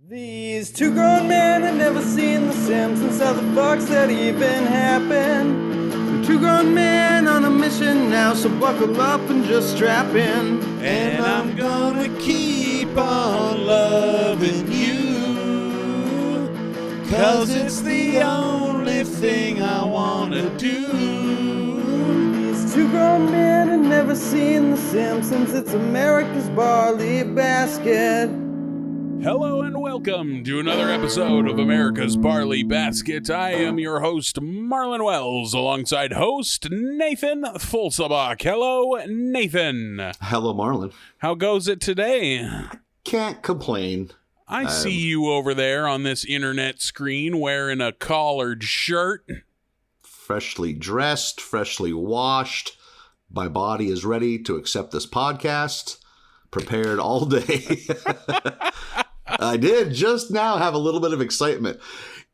These two grown men had never seen the Simpsons. How the fuck's that even happen? Two grown men on a mission now, so buckle up and just strap in. And I'm gonna keep on loving you, 'cause it's the only thing I wanna do. These two grown men had never seen the Simpsons. It's America's barley basket. Hello and welcome to another episode of America's Barley Basket. I am your host, Marlin Wells, alongside host Nathan Fulsabach. Hello, Nathan. Hello, Marlin. How goes it today? Can't complain. I see you over there on this internet screen wearing a collared shirt. Freshly dressed, freshly washed. My body is ready to accept this podcast. Prepared all day. I did just now have a little bit of excitement.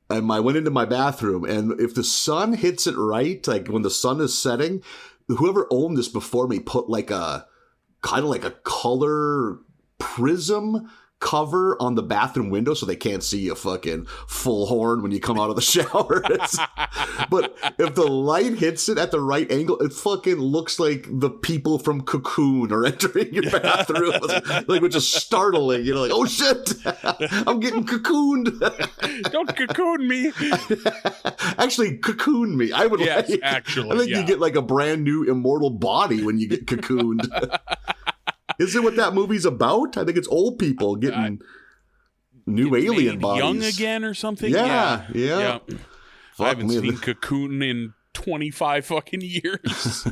I went into my bathroom, and if the sun hits it right, like when the sun is setting, whoever owned this before me put like a kind of like a color prism cover on the bathroom window so they can't see a fucking full horn when you come out of the shower. But if the light hits it at the right angle, it fucking looks like the people from Cocoon are entering your bathroom. Like, which is startling. You know, like, oh shit, I'm getting cocooned. Don't cocoon me. Actually, cocoon me. I would Yes, like. actually, I think yeah. you get like a brand new immortal body when you get cocooned. Is it what that movie's about? I think it's old people getting new alien made bodies. young again or something? Yeah. I haven't me. seen Cocoon in 25 fucking years.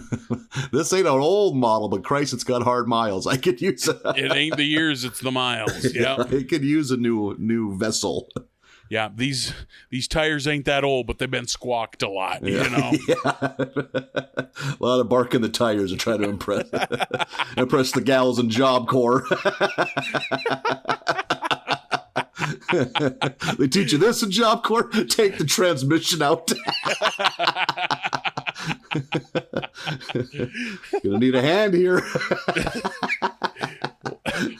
This ain't an old model, but Christ, it's got hard miles. I could use it. It ain't the years, it's the miles. Yeah. I could use a new vessel. Yeah, these tires ain't that old, but they've been squawked a lot, you know? Yeah. A lot of bark in the tires to try to impress the gals in Job Corps. They teach you this in Job Corps. Take the transmission out. Gonna need a hand here.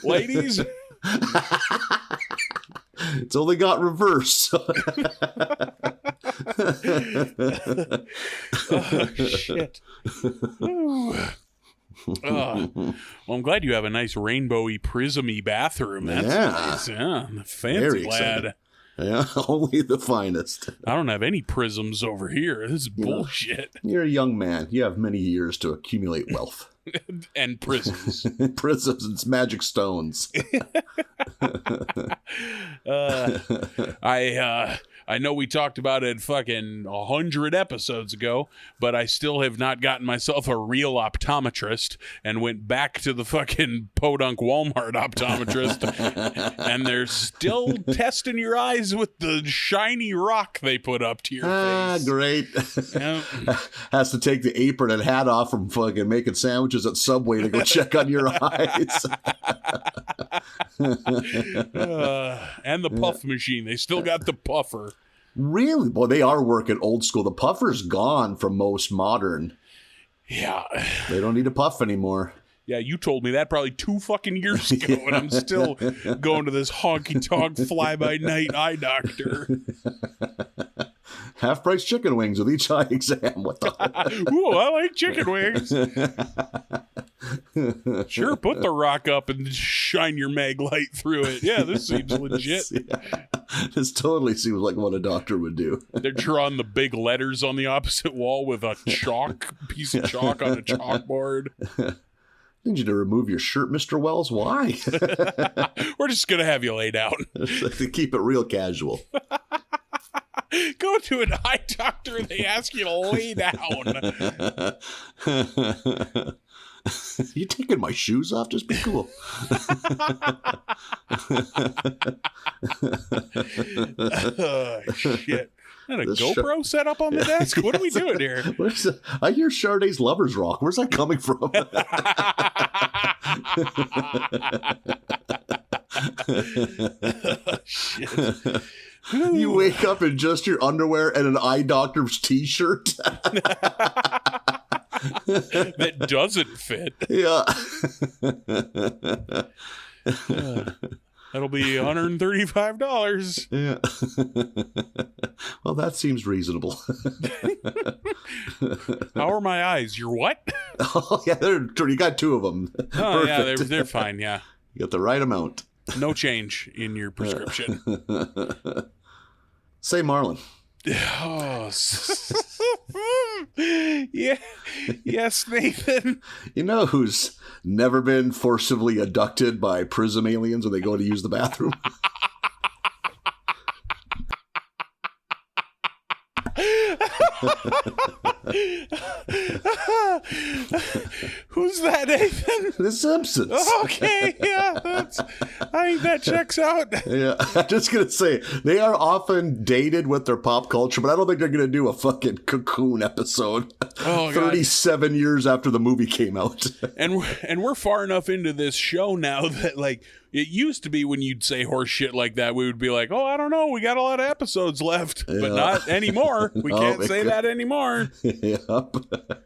Ladies? It's only got reverse. Oh, shit. Well, I'm glad you have a nice rainbowy, prismy bathroom. That's nice. Yeah, fancy Very lad. exciting. Yeah, only the finest. I don't have any prisms over here. This is bullshit. You're a young man. You have many years to accumulate wealth. And prisms. Prisms and magic stones. I know we talked about it fucking 100 episodes ago, but I still have not gotten myself a real optometrist and went back to the fucking podunk Walmart optometrist, and they're still testing your eyes with the shiny rock they put up to your face. Great. Yeah. Has to take the apron and hat off from fucking making sandwiches at Subway to go check on your eyes. And the puff machine. They still got the puffer. Really? Boy, they are working old school. The puffer's gone from most modern. Yeah. They don't need a puff anymore. Yeah, you told me that probably 2 fucking years ago, and I'm still going to this honky-tonk fly-by-night eye doctor. Half-price chicken wings with each eye exam. What the? Ooh, I like chicken wings. Sure, put the rock up and shine your mag light through it. Yeah, this seems legit. Yeah. This totally seems like what a doctor would do. They're drawing the big letters on the opposite wall with a piece of chalk on a chalkboard. Need you to remove your shirt, Mr. Wells. Why? We're just going to have you lay down. To keep it real casual. Go to an eye doctor and they ask you to lay down. You taking my shoes off? Just be cool. Oh, shit. Is that a GoPro set up on the desk? What are we doing here? I hear Sade's Lovers Rock. Where's that coming from? Shit. You wake up in just your underwear and an eye doctor's t-shirt. That doesn't fit. Yeah. That'll be $135. Yeah. Well, that seems reasonable. How are my eyes? Your what? Oh, yeah, you got two of them. Oh, yeah, they're fine, yeah. You got the right amount. No change in your prescription. Say Marlin. Oh, yeah. Yes, Nathan. You know who's never been forcibly abducted by prism aliens when they go to use the bathroom? Who's that, Nathan? The Simpsons. Okay, yeah, I think that checks out. Yeah, I'm just going to say, they are often dated with their pop culture, but I don't think they're going to do a fucking Cocoon episode 37 years after the movie came out. And we're far enough into this show now that, like, it used to be when you'd say horse shit like that, we would be like, oh, I don't know, we got a lot of episodes left, but not anymore. We can't say that anymore. Yep.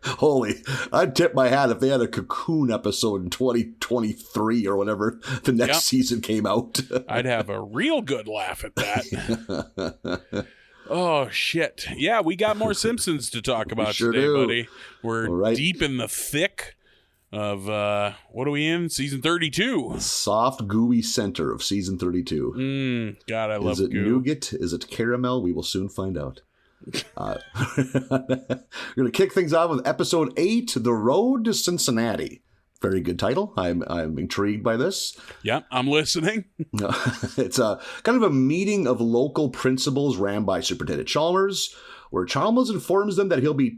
Holy, I'd tip my hat if they had a Cocoon episode in 2023 or whatever the next season came out. I'd have a real good laugh at that. Oh, shit. Yeah, we got more Simpsons to talk about today, buddy. We're deep in the thick of, what are we in? Season 32. Soft, gooey center of season 32. God, I love goo. Is it goo. nougat? Is it caramel? We will soon find out. We're going to kick things off with episode 8, The Road to Cincinnati. Very good title. I'm intrigued by this. Yeah, I'm listening. It's a kind of a meeting of local principals ran by Superintendent Chalmers, where Chalmers informs them that he'll be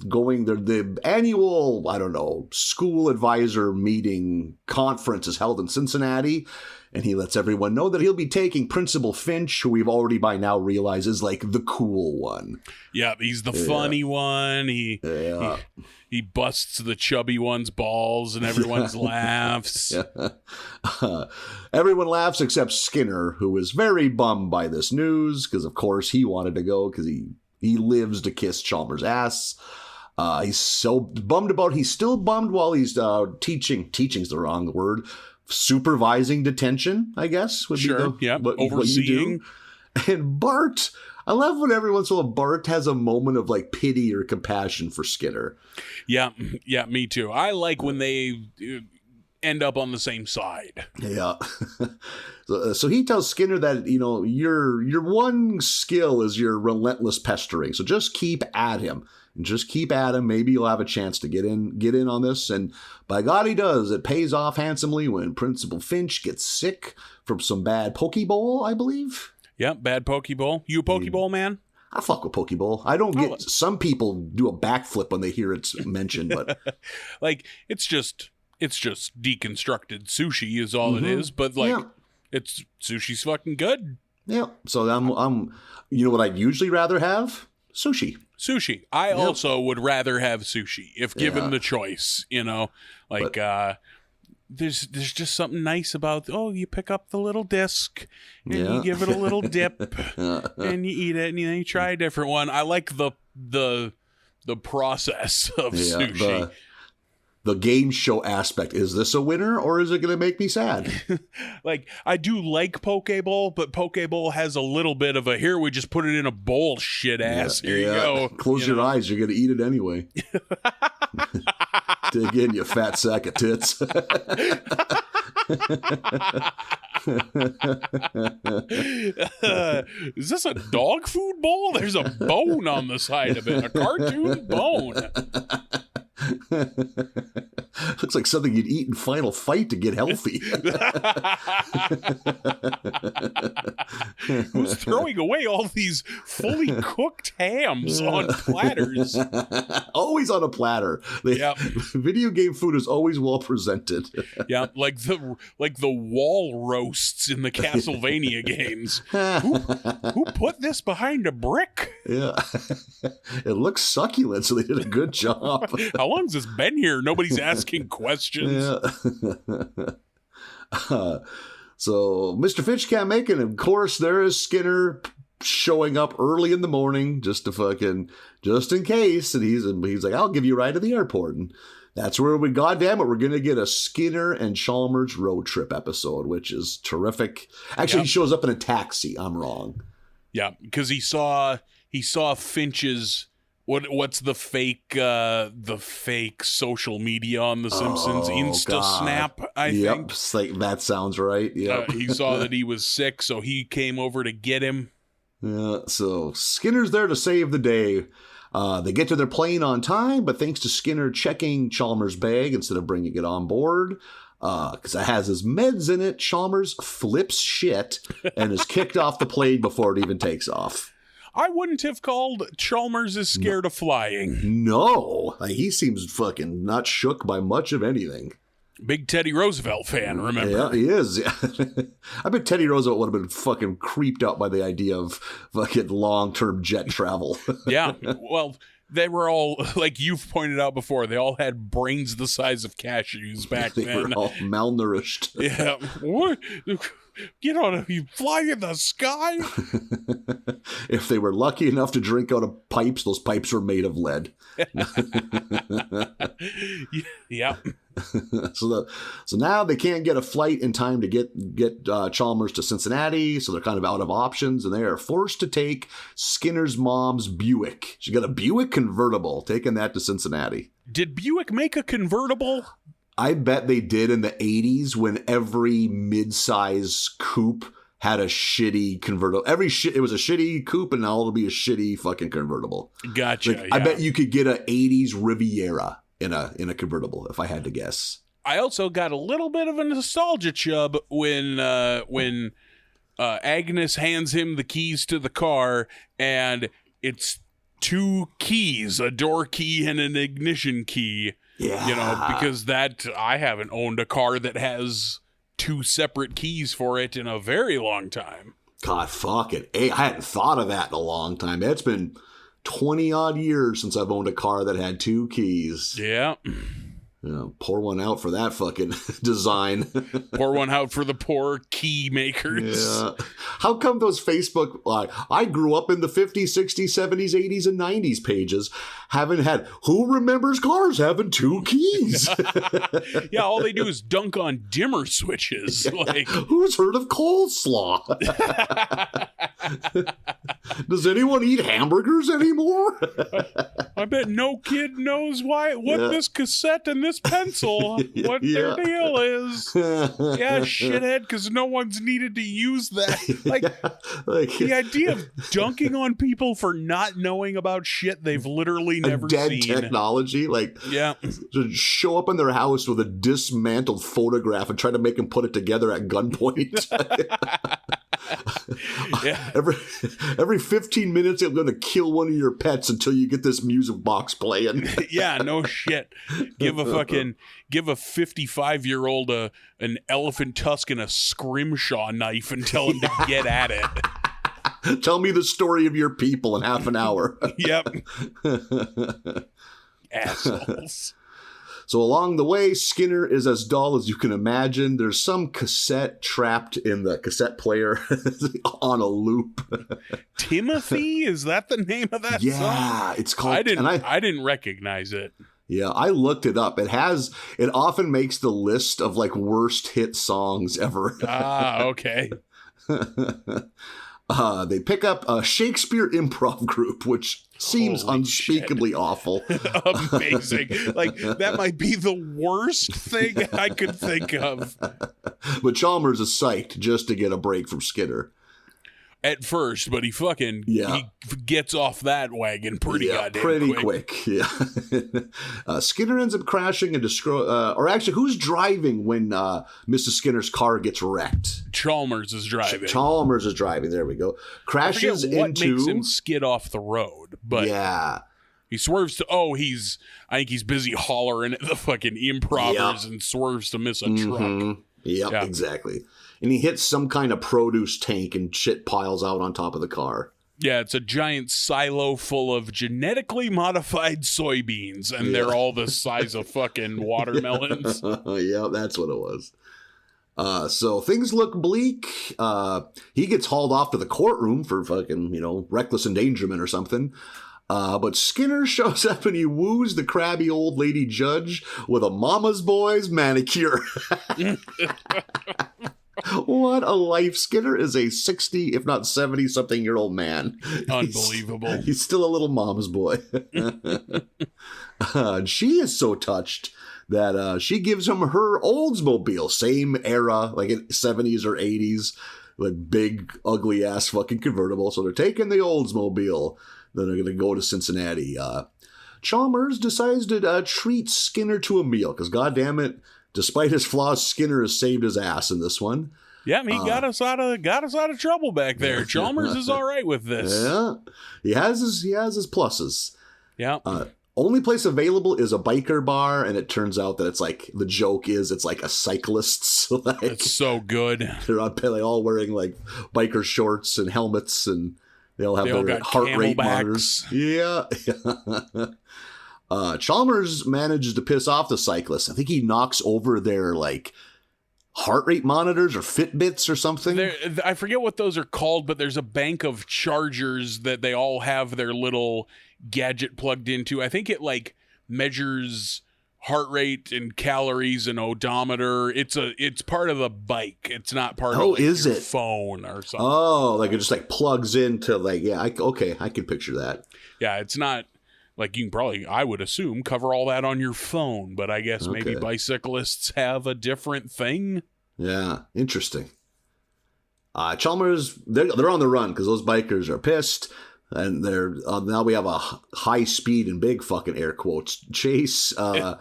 going the annual, I don't know, school advisor meeting conference is held in Cincinnati. And he lets everyone know that he'll be taking Principal Finch, who we've already by now realized is like the cool one. Yeah, he's the funny one. He busts the chubby one's balls and everyone's laughs. Everyone laughs except Skinner, who is very bummed by this news because, of course, he wanted to go because he lives to kiss Chalmers' ass. He's so bummed about he's still bummed while he's teaching. Teaching's the wrong word. Supervising detention, I guess, would be overseeing. What you do. And Bart, I love when every once in a while Bart has a moment of like pity or compassion for Skinner. Yeah, me too. I like when they end up on the same side. Yeah. So he tells Skinner that, you know, your one skill is your relentless pestering. So just keep at him. And just keep at him. Maybe you'll have a chance to get in on this. And by God, he does. It pays off handsomely when Principal Finch gets sick from some bad Pokeball, I believe. Yeah, bad Pokeball. You a Pokeball man? I fuck with Pokeball. I don't get. Some people do a backflip when they hear it's mentioned, but like it's just deconstructed sushi is all it is. But like, it's sushi's fucking good. Yeah. So I'm. You know what I'd usually rather have? Sushi. I also would rather have sushi if given the choice, you know, like, there's just something nice about, you pick up the little disc and you give it a little dip and you eat it and then you try a different one. I like the process of sushi. The game show aspect. Is this a winner or is it going to make me sad? Like, I do like Pokeball, but Pokeball has a little bit of a, here we just put it in a bowl, shit ass. Here you go. Close your eyes. You're going to eat it anyway. Dig in, you fat sack of tits. Is this a dog food bowl? There's a bone on the side of it. A cartoon bone. Looks like something you'd eat in Final Fight to get healthy. Who's throwing away all these fully cooked hams on platters? Always on a platter. Video game food is always well presented. Yeah, like the wall roasts in the Castlevania games. Who put this behind a brick? Yeah, it looks succulent, so they did a good job. How long's this been here? Nobody's asking questions. Yeah. So Mr. Finch can't make it. Of course, there is Skinner showing up early in the morning just in case. And he's like, I'll give you a ride to the airport. And That's where goddamn it, we're going to get a Skinner and Chalmers road trip episode, which is terrific. Actually, he shows up in a taxi. I'm wrong. Yeah, because he saw Finch's what's the fake social media on the Simpsons, Insta Snap, I think. Like, that sounds right. Yep. He saw that he was sick, so he came over to get him. So Skinner's there to save the day. They get to their plane on time, but thanks to Skinner checking Chalmers' bag instead of bringing it on board, because it has his meds in it, Chalmers flips shit and is kicked off the plane before it even takes off. I wouldn't have called Chalmers is scared of flying. No. He seems fucking not shook by much of anything. Big Teddy Roosevelt fan, remember? Yeah, he is. Yeah. I bet Teddy Roosevelt would have been fucking creeped out by the idea of fucking long-term jet travel. Yeah, well, they were all, like you've pointed out before, they all had brains the size of cashews back then. They were all malnourished. Yeah. What? You fly in the sky? If they were lucky enough to drink out of pipes, those pipes were made of lead. Yeah. So now they can't get a flight in time to get Chalmers to Cincinnati, so they're kind of out of options, and they are forced to take Skinner's mom's Buick. She got a Buick convertible, taking that to Cincinnati. Did Buick make a convertible? I bet they did in the 80s when every mid-size coupe had a shitty convertible. It was a shitty coupe, and now it'll be a shitty fucking convertible. Gotcha. Like, yeah. I bet you could get a 80s Riviera in a convertible, if I had to guess. I also got a little bit of a nostalgia chub when Agnes hands him the keys to the car, and it's 2 keys, a door key and an ignition key. Yeah. Because I haven't owned a car that has 2 separate keys for it in a very long time. God, fuck it. Hey, I hadn't thought of that in a long time. It's been 20 odd years since I've owned a car that had 2 keys. Yeah. Pour one out for that fucking design. Pour one out for the poor key makers. Yeah. How come those Facebook, I grew up in the 50s, 60s, 70s, 80s, and 90s pages, haven't had, who remembers cars having 2 keys? Yeah, all they do is dunk on dimmer switches. Like, who's heard of coleslaw? Does anyone eat hamburgers anymore? I bet no kid knows what this cassette and this pencil, what their deal is. Yeah, shithead, because no one's needed to use that. Like the idea of dunking on people for not knowing about shit they've literally never dead seen. Technology, just show up in their house with a dismantled photograph and try to make them put it together at gunpoint. Yeah. Every 15 minutes, I'm going to kill one of your pets until you get this music box playing. Yeah, no shit. Give a 55-year-old an elephant tusk and a scrimshaw knife and tell him to get at it. Tell me the story of your people in half an hour. Yep. Assholes. So along the way, Skinner is as dull as you can imagine. There's some cassette trapped in the cassette player on a loop. Timothy? Is that the name of that song? Yeah, it's called... I didn't recognize it. Yeah, I looked it up. It often makes the list of worst hit songs ever. Ah, okay. They pick up a Shakespeare improv group, which seems unspeakably awful. Amazing. That might be the worst thing I could think of. But Chalmers is psyched just to get a break from Skinner. At first, but he gets off that wagon pretty quick. Yeah. Skinner ends up crashing and or actually, who's driving when Mrs. Skinner's car gets wrecked? Chalmers is driving. Chalmers is driving. There we go. Crashes into... what makes him skid off the road, but... Yeah. He swerves to... I think he's busy hollering at the fucking improvers and swerves to miss a truck. Yep, yeah, exactly. And he hits some kind of produce tank and shit piles out on top of the car. Yeah, it's a giant silo full of genetically modified soybeans, and they're all the size of fucking watermelons. Yeah, that's what it was. So things look bleak. He gets hauled off to the courtroom for fucking, reckless endangerment or something. But Skinner shows up and he woos the crabby old lady judge with a mama's boys manicure. What a life. Skinner is a 60, if not 70-something-year-old man. Unbelievable. He's still a little mama's boy. And she is so touched that she gives him her Oldsmobile, same era, like in 70s or 80s, like big, ugly-ass fucking convertible. So they're taking the Oldsmobile. Then they're going to go to Cincinnati. Chalmers decides to treat Skinner to a meal, because goddammit, despite his flaws, Skinner has saved his ass in this one. Yeah, he got us out of trouble back there. Chalmers is all right with this. Yeah, he has his pluses. Yeah. Only place available is a biker bar, and it turns out that it's like, the joke is it's like a cyclist's. Like, it's so good. They're all wearing like biker shorts and helmets, and they all have their heart rate monitors. Yeah. Chalmers manages to piss off the cyclist. I think he knocks over their like heart rate monitors or Fitbits or something. I forget what those are called, but there's a bank of chargers that they all have their little gadget plugged into. I think it like measures heart rate and calories and odometer. It's part of the bike. It's not part of like, your phone or something. Oh, like it just like plugs into like, yeah, I can picture that. Yeah, it's not like you can probably, I would assume, cover all that on your phone, but I guess maybe bicyclists have a different thing. Yeah, interesting. Chalmers, they're on the run because those bikers are pissed. And they're now we have a high speed and big fucking air quotes chase. They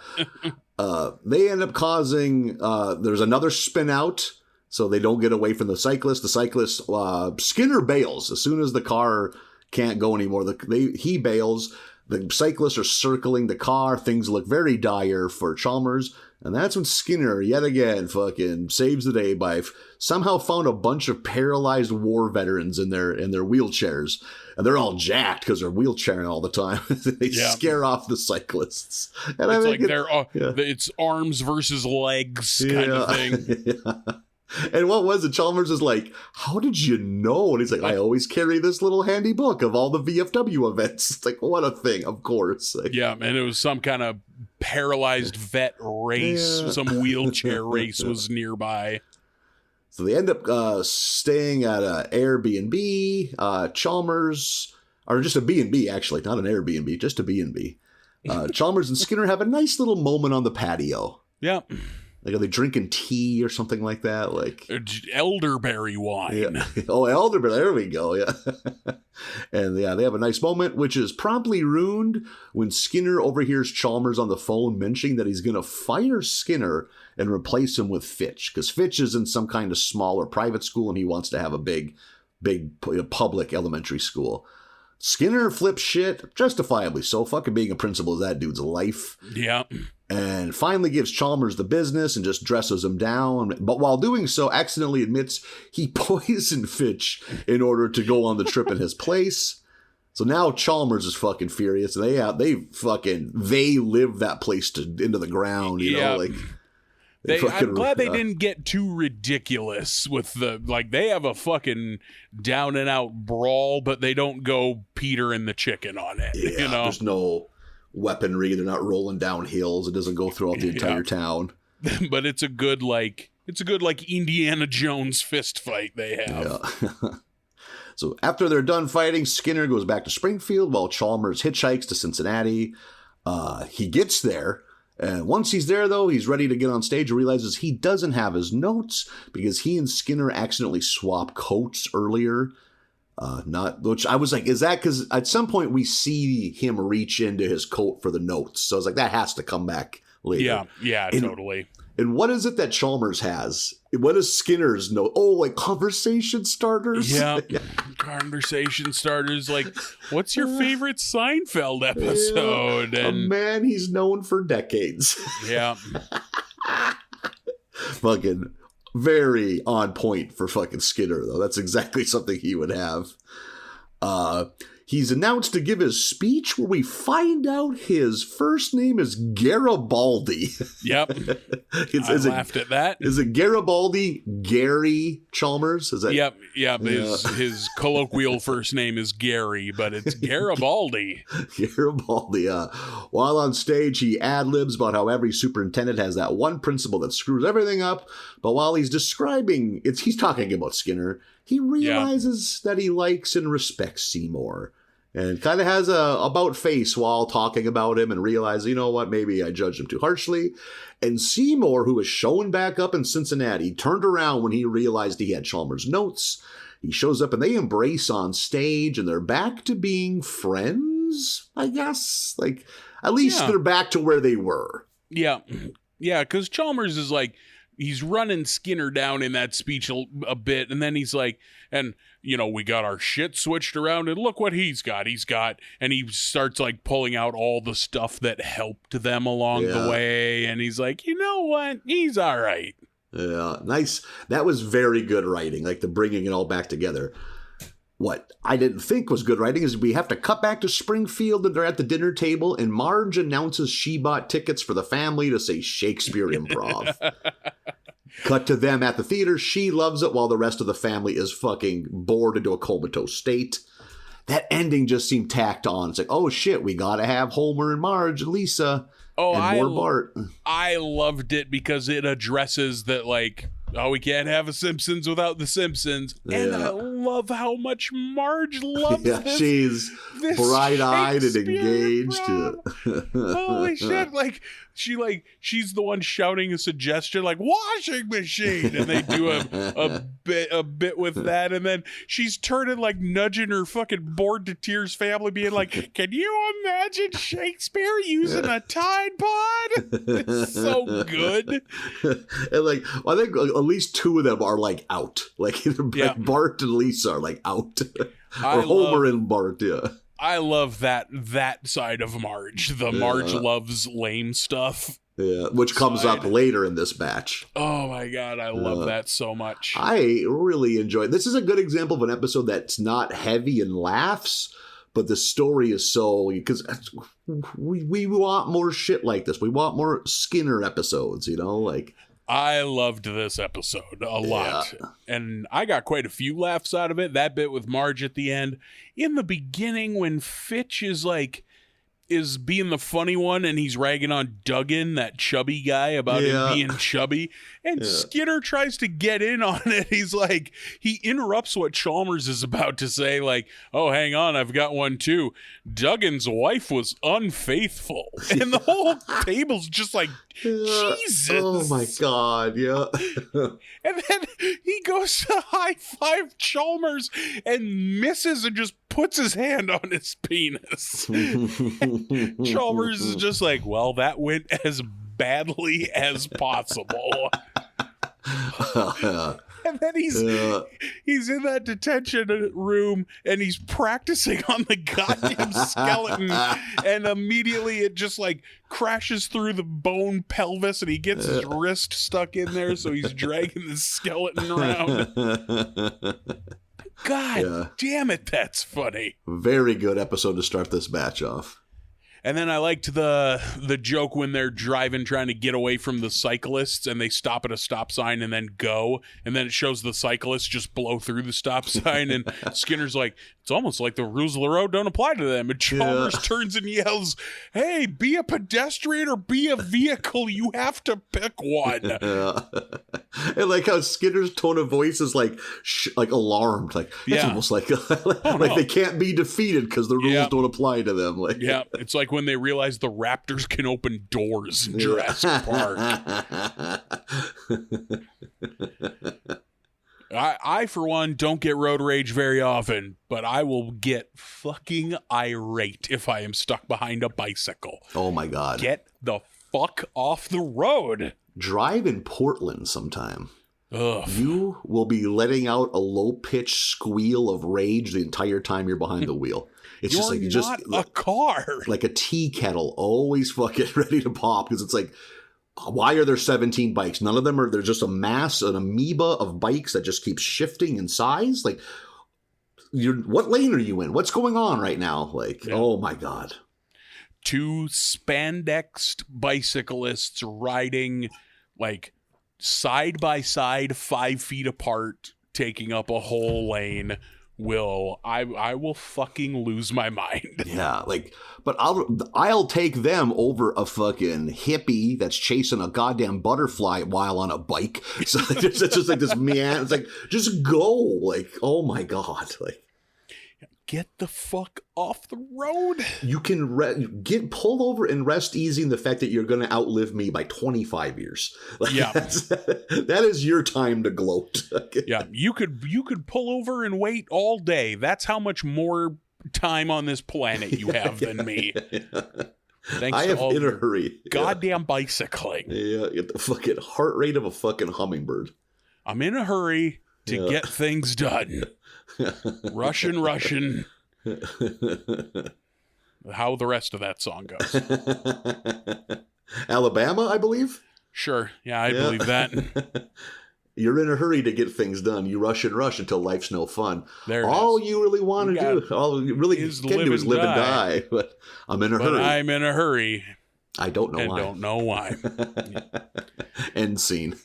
end up causing there's another spin out, so they don't get away from the cyclist. The cyclist Skinner bails as soon as the car can't go anymore. He bails. The cyclists are circling the car. Things look very dire for Chalmers. And that's when Skinner, yet again, fucking saves the day by somehow found a bunch of paralyzed war veterans in their wheelchairs. And they're all jacked because they're wheelchairing all the time. They scare off the cyclists. And it's it's arms versus legs kind of thing. Yeah. And what was it? Chalmers is like, how did you know? And he's like, I always carry this little handy book of all the VFW events. It's like, what a thing, of course. Like, yeah, and it was some kind of paralyzed vet race. Yeah. Some wheelchair race was nearby. So they end up staying at an Airbnb. Chalmers, or just a B&B, actually, not an Airbnb, just a B&B. Chalmers and Skinner have a nice little moment on the patio. Yeah. Like, are they drinking tea or something like that? Like elderberry wine. Yeah. Oh, elderberry. There we go. Yeah. And yeah, they have a nice moment, which is promptly ruined when Skinner overhears Chalmers on the phone mentioning that he's going to fire Skinner and replace him with Fitch, because Fitch is in some kind of smaller private school and he wants to have a big public elementary school. Skinner flips shit, justifiably so. Fucking being a principal is that dude's life. Yeah. And finally gives Chalmers the business and just dresses him down. But while doing so, accidentally admits he poisoned Fitch in order to go on the trip in his place. So now Chalmers is fucking furious. And they live that place into the ground, you know, like. I'm glad they didn't get too ridiculous with they have a fucking down and out brawl, but they don't go Peter and the chicken on it. Yeah, you know? There's no weaponry. They're not rolling down hills. It doesn't go throughout the entire town. But it's a good Indiana Jones fist fight they have. Yeah. So after they're done fighting, Skinner goes back to Springfield while Chalmers hitchhikes to Cincinnati. He gets there. And once he's there, though, he's ready to get on stage and realizes he doesn't have his notes because he and Skinner accidentally swapped coats earlier. Which I was like, is that because at some point we see him reach into his coat for the notes? So I was like, that has to come back later. Yeah, totally. And what is it that Chalmers has? What is Skinner's note? Oh, like conversation starters? Yeah. Conversation starters. Like, what's your favorite Seinfeld episode? Yeah. And a man he's known for decades. Yeah. Fucking very on point for fucking Skinner, though. That's exactly something he would have. he's announced to give his speech where we find out his first name is Garibaldi. Yep. I laughed at that. Is it Garibaldi Gary Chalmers? Is that? Yep. His colloquial first name is Gary, but it's Garibaldi. Garibaldi. While on stage, he ad-libs about how every superintendent has that one principal that screws everything up. But while he's describing, he's talking about Skinner, he realizes that he likes and respects Seymour. And kind of has a about face while talking about him and realizes, you know what, maybe I judged him too harshly. And Seymour, who was showing back up in Cincinnati, turned around when he realized he had Chalmers' notes. He shows up and they embrace on stage and they're back to being friends, I guess. Like, at least they're back to where they were. Yeah. Yeah, because Chalmers is like, he's running Skinner down in that speech a bit, and then he's like, and, you know, we got our shit switched around, and look what he's got. And he starts, like, pulling out all the stuff that helped them along the way, and he's like, you know what? He's all right. Yeah, nice. That was very good writing, like the bringing it all back together. What I didn't think was good writing is we have to cut back to Springfield and they're at the dinner table and Marge announces she bought tickets for the family to say Shakespeare Improv. Cut to them at the theater. She loves it while the rest of the family is fucking bored into a comatose state. That ending just seemed tacked on. It's like, oh shit, we gotta have Homer and Marge and Lisa and more Bart. I loved it because it addresses that, like, oh, we can't have a Simpsons without the Simpsons. Yeah. And I love how much Marge loves this. She's bright-eyed and engaged. Holy shit. Like, she's the one shouting a suggestion like washing machine. And they do a bit with that. And then she's turning, like, nudging her fucking bored to tears family being like, can you imagine Shakespeare using a Tide Pod? It's so good. And, like, I think at least two of them are, like, out. Like, either Bart and Lisa are, like, out. Or Homer and Bart, I love that side of Marge. The Marge loves lame stuff. Yeah, which comes up later in this batch. Oh my God, I love that so much. I really enjoy it. This is a good example of an episode that's not heavy in laughs, but the story is so, because we want more shit like this. We want more Skinner episodes, you know, like. I loved this episode a lot, and I got quite a few laughs out of it. That bit with Marge at the end. In the beginning, when Fitch is being the funny one, and he's ragging on Duggan, that chubby guy, about him being chubby, and Skinner tries to get in on it. He's like, he interrupts what Chalmers is about to say, like, oh, hang on, I've got one too. Duggan's wife was unfaithful. And the whole table's just like, Jesus. Oh my God, yeah. And then he goes to high five Chalmers and misses and just puts his hand on his penis. Chalmers is just like, well, that went as badly as possible. And then he's in that detention room and he's practicing on the goddamn skeleton, and immediately it just like crashes through the bone pelvis and he gets his wrist stuck in there, so he's dragging the skeleton around. God damn it, that's funny. Very good episode to start this batch off. And then I liked the joke when they're driving, trying to get away from the cyclists, and they stop at a stop sign and then go. And then it shows the cyclists just blow through the stop sign. And Skinner's like, it's almost like the rules of the road don't apply to them. And Chalmers turns and yells, hey, be a pedestrian or be a vehicle. You have to pick one. And like how Skinner's tone of voice is like alarmed. Like, it's almost like, they can't be defeated because the rules don't apply to them. Like, it's like when they realize the Raptors can open doors in Jurassic Park. I, for one, don't get road rage very often, but I will get fucking irate if I am stuck behind a bicycle. Oh my God. Get the fuck off the road. Drive in Portland sometime. Ugh. You will be letting out a low-pitched squeal of rage the entire time you're behind the wheel. It's just a car. Like a tea kettle, always fucking ready to pop, because it's like, why are there 17 bikes? None of them are, there's just an amoeba of bikes that just keeps shifting in size. Like, what lane are you in? What's going on right now? Like, oh my God. Two spandexed bicyclists riding like side by side, 5 feet apart, taking up a whole lane. I will fucking lose my mind. Yeah, like, but I'll take them over a fucking hippie that's chasing a goddamn butterfly while on a bike. So it's just like this man. It's like, just go. Like, oh my God. Like, get the fuck off the road. You can pull over and rest easy in the fact that you're going to outlive me by 25 years. Like, yeah, that is your time to gloat. Yeah, you could pull over and wait all day. That's how much more time on this planet you have than me. Thanks I to am all in a hurry. Goddamn bicycling. Yeah, get the fucking heart rate of a fucking hummingbird. I'm in a hurry to get things done. Russian. How the rest of that song goes. Alabama, I believe? Sure. Yeah, I believe that. You're in a hurry to get things done. You rush until life's no fun. All you really want to do, all you really can do is live and die. But I'm in a hurry. I'm in a hurry. I don't know why. Don't know why. End scene.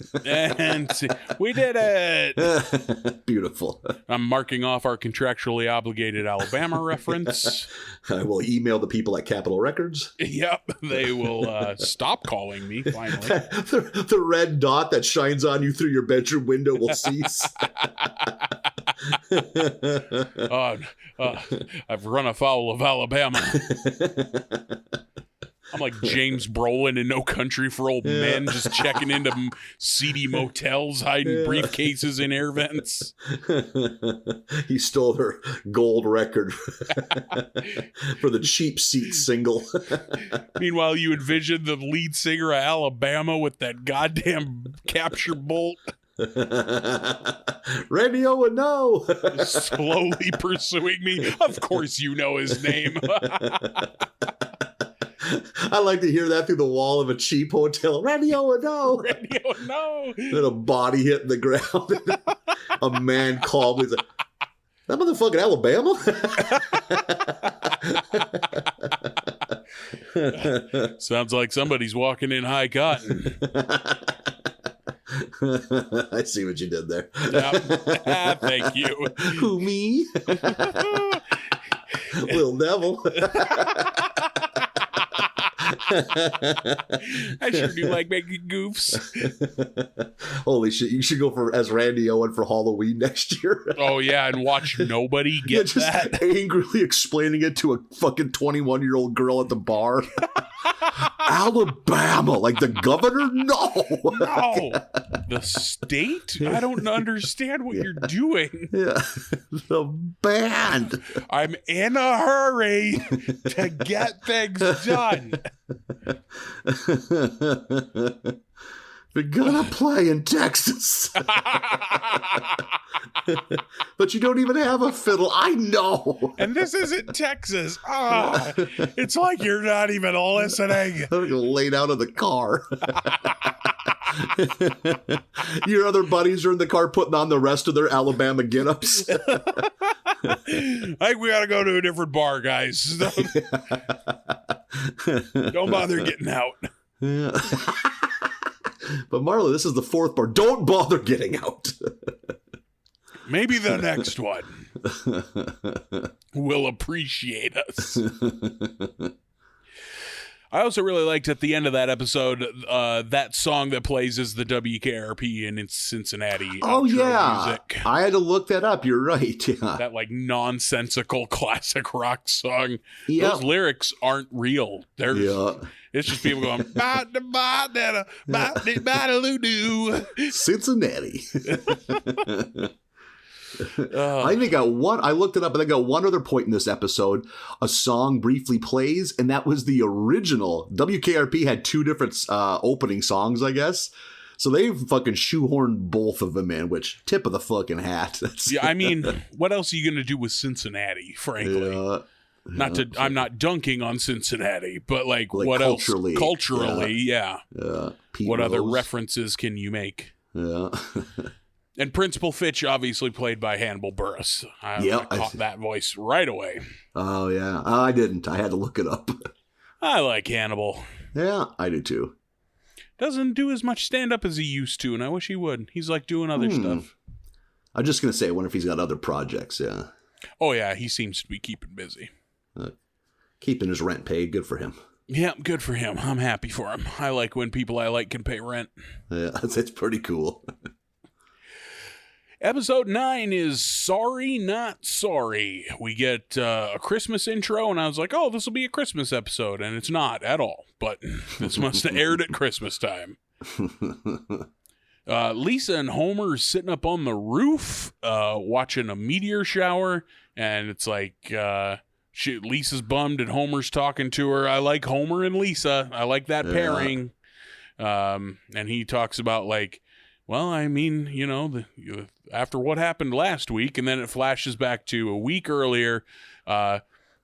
We did it. Beautiful. I'm marking off our contractually obligated Alabama reference. I will email the people at Capitol Records. Yep. They will stop calling me, finally. The red dot that shines on you through your bedroom window will cease. I've run afoul of Alabama. I'm like James Brolin in No Country for Old Men, just checking into seedy motels, hiding briefcases in air vents. He stole her gold record for the Cheap Seat single. Meanwhile, you envision the lead singer of Alabama with that goddamn capture bolt. Radio and no. Slowly pursuing me. Of course you know his name. I like to hear that through the wall of a cheap hotel. Radio no. Radio no. Then a body hitting the ground. A man called me. He's like, that motherfucking Alabama? Sounds like somebody's walking in high cotton. I see what you did there. Yep. Thank you. Who, me? Little devil. I sure do like making goofs. Holy shit, you should go as Randy Owen for Halloween next year. Oh yeah, and watch nobody get that. Angrily explaining it to a fucking 21-year-old girl at the bar. Alabama, like the governor? No. The state? I don't understand what you're doing. Yeah. The band. I'm in a hurry to get things done. They're gonna play in Texas. But you don't even have a fiddle. I know. And this isn't Texas. It's like you're not even listening. I'm gonna lay down in the car. Your other buddies are in the car putting on the rest of their Alabama get-ups. I think we gotta go to a different bar, guys. Don't bother getting out. Yeah. But Marla, this is the fourth bar. Don't bother getting out. Maybe the next one will appreciate us. I also really liked at the end of that episode, that song that plays is the WKRP in Cincinnati. Oh, yeah. Music. I had to look that up. You're right. Yeah. That like nonsensical classic rock song. Yep. Those lyrics aren't real. It's just people going, Cincinnati. I think I looked it up, and I got one other point in this episode. A song briefly plays, and that was the original. WKRP had two different opening songs, I guess. So they fucking shoehorned both of them in, which tip of the fucking hat. Yeah, I mean, what else are you going to do with Cincinnati, frankly? I'm not dunking on Cincinnati, but like what culturally, else? Culturally, yeah. Pete what Rose. other references can you make? Yeah. And Principal Fitch, obviously played by Hannibal Buress. I caught that voice right away. Oh, yeah. I didn't. I had to look it up. I like Hannibal. Yeah, I do too. Doesn't do as much stand-up as he used to, and I wish he would. He's like doing other stuff. I'm just going to say, I wonder if he's got other projects, yeah. Oh, yeah, he seems to be keeping busy. Keeping his rent paid, good for him. Yeah, good for him. I'm happy for him. I like when people I like can pay rent. Yeah, it's pretty cool. Episode 9 is Sorry Not Sorry. We get a Christmas intro, and I was like, oh, this will be a Christmas episode, and it's not at all. But this must have aired at Christmas time. Lisa and Homer are sitting up on the roof watching a meteor shower, and it's like Lisa's bummed and Homer's talking to her. I like Homer and Lisa. I like that pairing. And he talks about like, well, I mean, you know, after what happened last week, and then it flashes back to a week earlier,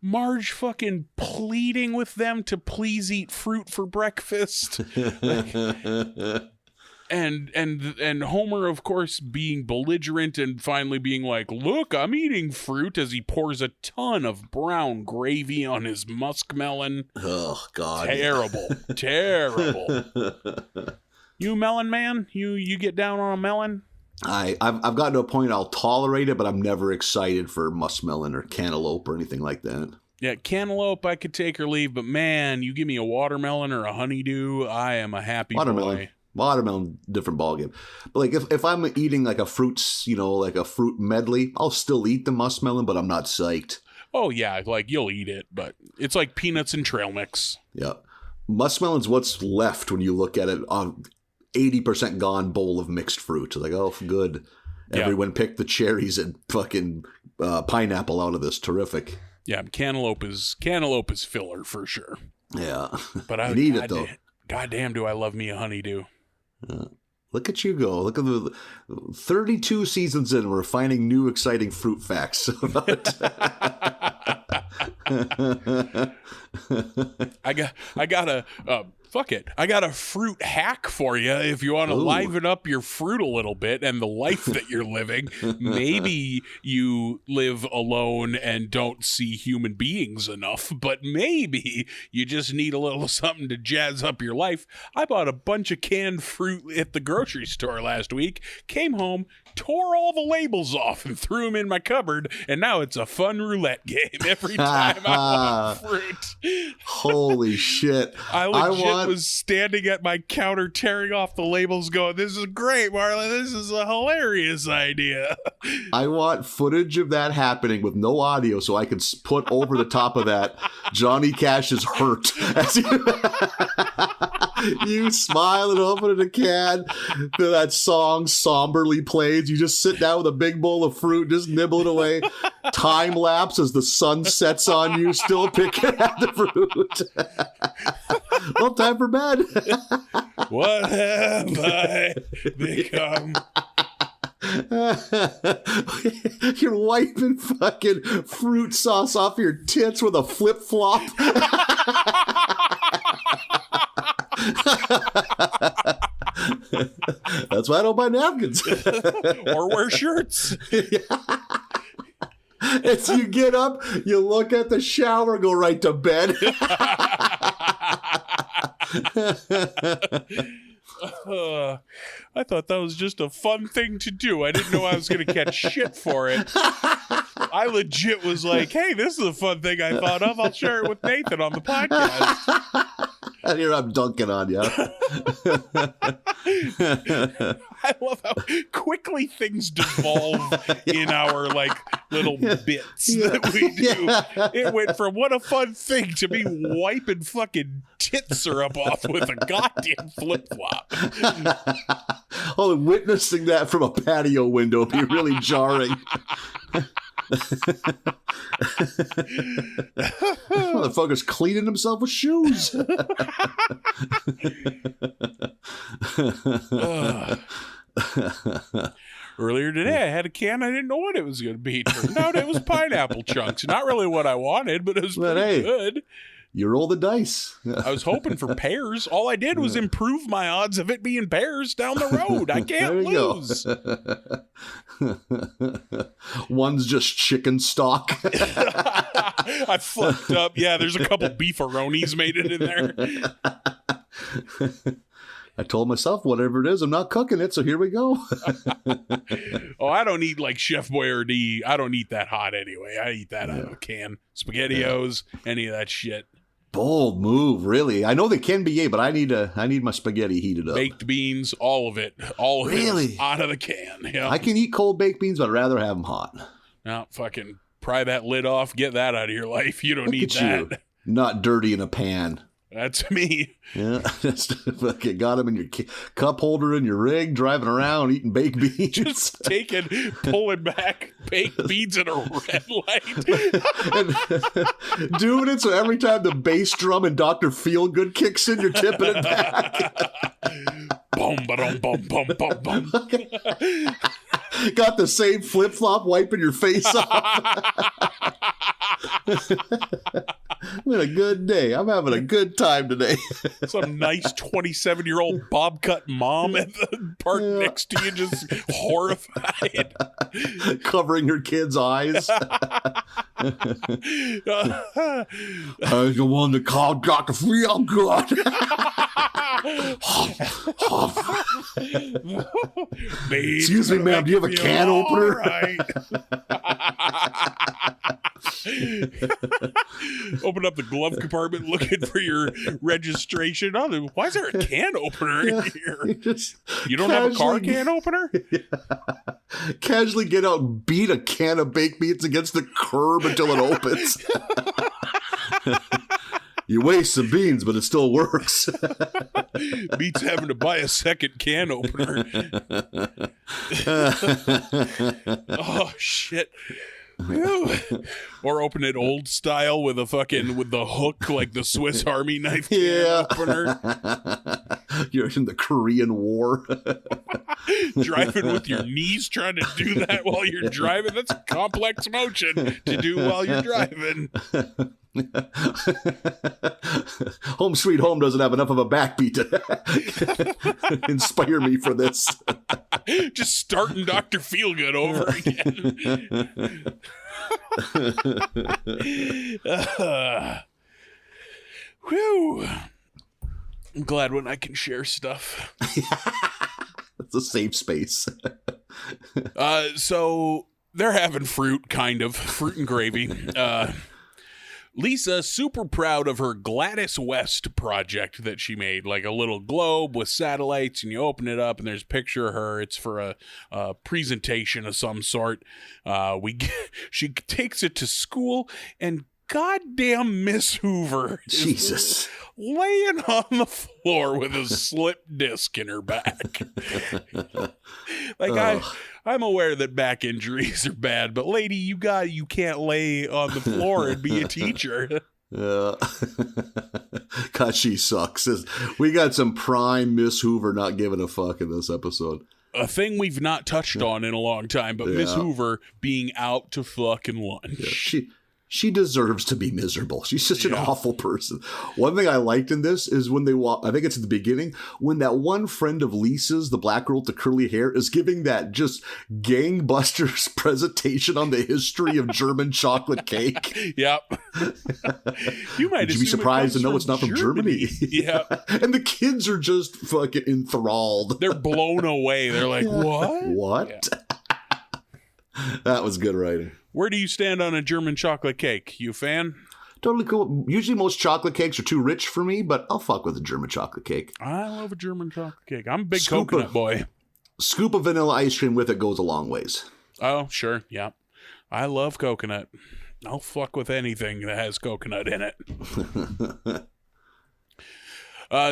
Marge fucking pleading with them to please eat fruit for breakfast. And Homer, of course, being belligerent and finally being like, look, I'm eating fruit, as he pours a ton of brown gravy on his muskmelon. Oh, God. Terrible. Terrible. You melon man? You get down on a melon? I've gotten to a point I'll tolerate it, but I'm never excited for muskmelon or cantaloupe or anything like that. Yeah, cantaloupe I could take or leave, but man, you give me a watermelon or a honeydew, I am a happy boy. Watermelon, different ballgame. But like if I'm eating like a fruits, like a fruit medley, I'll still eat the muskmelon, but I'm not psyched. Oh yeah, like you'll eat it, but it's like peanuts and trail mix. Yeah, muskmelon's what's left when you look at it on 80% gone bowl of mixed fruit. Like, oh, good. Everyone picked the cherries and fucking pineapple out of this. Terrific. Yeah, cantaloupe is filler for sure. Yeah, but I need it though. Goddamn, do I love me a honeydew. Look at you go. Look at the 32 seasons in. We're finding new exciting fruit facts. I got a fuck it. I got a fruit hack for you if you want to liven up your fruit a little bit and the life that you're living. Maybe you live alone and don't see human beings enough, but maybe you just need a little something to jazz up your life. I bought a bunch of canned fruit at the grocery store last week, came home, tore all the labels off and threw them in my cupboard, and now it's a fun roulette game every time I want fruit. Holy shit. I legit was standing at my counter tearing off the labels going, this is great, Marlon. This is a hilarious idea. I want footage of that happening with no audio so I can put over the top of that Johnny Cash's Hurt. As you smile and open a can, that song somberly plays. You just sit down with a big bowl of fruit, just nibble it away. Time lapse as the sun sets on you, still picking at the fruit. Well, time for bed. What have I become? You're wiping fucking fruit sauce off your tits with a flip-flop. That's why I don't buy napkins. Or wear shirts. As you get up, you look at the shower, go right to bed. I thought that was just a fun thing to do. I didn't know I was going to catch shit for it. I legit was like, hey, this is a fun thing I thought of. I'll share it with Nathan on the podcast. And here I'm dunking on you. I love how quickly things devolve in our like little bits that we do. It went from what a fun thing to me wiping fucking tit syrup off with a goddamn flip-flop. Oh, witnessing that from a patio window would be really jarring. Motherfucker's cleaning himself with shoes. Earlier today, I had a can. I didn't know what it was going to be. Turned out it was pineapple chunks. Not really what I wanted, but it was pretty good. You roll the dice. I was hoping for pairs. All I did was improve my odds of it being pairs down the road. I can't lose. One's just chicken stock. I fucked up. Yeah, there's a couple beefaronis made it in there. I told myself, whatever it is, I'm not cooking it, so here we go. Oh, I don't eat like Chef Boyardee. I don't eat that hot anyway. I eat that out of a can. SpaghettiOs, any of that shit. Bold move, really. I know they can be but I need my spaghetti heated up. Baked beans, all of it. All of it out of the can. Yeah. I can eat cold baked beans, but I'd rather have them hot. Now, fucking pry that lid off. Get that out of your life. You don't need that. You. Not dirty in a pan. That's me. Yeah, just fucking got them in your cup holder in your rig, driving around eating baked beans. Just pulling back baked beans in a red light. Doing it so every time the bass drum and Dr. Feelgood kicks in, you're tipping it back. Boom, ba-dum, bum, bum, bum, bum. Got the same flip-flop wiping your face off. I'm having a good day. I'm having a good time today. Some nice 27-year-old bob cut mom at the park next to you, just horrified. Covering her kid's eyes. I was the one that called Dr. Feelgood. Excuse me, ma'am. Do you have a can opener? Right. Open up the glove compartment looking for your registration. Oh, why is there a can opener in here? You don't have a car can opener? Yeah. Casually get out and beat a can of baked beans against the curb until it opens. You waste some beans, but it still works. Beats having to buy a second can opener. Oh, shit. Or open it old style with the hook, like the Swiss Army knife can opener. You're in the Korean War. Driving with your knees, trying to do that while you're driving. That's a complex motion to do while you're driving. Home Sweet Home doesn't have enough of a backbeat to inspire me for this. Just starting Dr. Feelgood over again. Whew. I'm glad when I can share stuff. It's a safe space. So they're having fruit and gravy. Lisa, super proud of her Gladys West project that she made, like a little globe with satellites, and you open it up and there's a picture of her. It's for a presentation of some sort. She takes it to school, and goddamn Miss Hoover Jesus laying on the floor with a slip disc in her back. I'm aware that back injuries are bad, but lady, you can't lay on the floor and be a teacher. God, she sucks. We got some prime Miss Hoover not giving a fuck in this episode. A thing we've not touched on in a long time, but Miss Hoover being out to fucking lunch. Yeah, she deserves to be miserable. She's such an awful person. One thing I liked in this is when I think it's at the beginning, when that one friend of Lisa's, the black girl with the curly hair, is giving that just gangbusters presentation on the history of German chocolate cake. Yep. You might be surprised to know it's not from Germany. Yeah. And the kids are just fucking enthralled. They're blown away. They're like, what? What? Yeah. That was good writing. Where do you stand on a German chocolate cake? You a fan? Totally cool. Usually most chocolate cakes are too rich for me, but I'll fuck with a German chocolate cake. I love a German chocolate cake. I'm a big coconut boy. Scoop of vanilla ice cream with it goes a long ways. Oh, sure. Yeah. I love coconut. I'll fuck with anything that has coconut in it.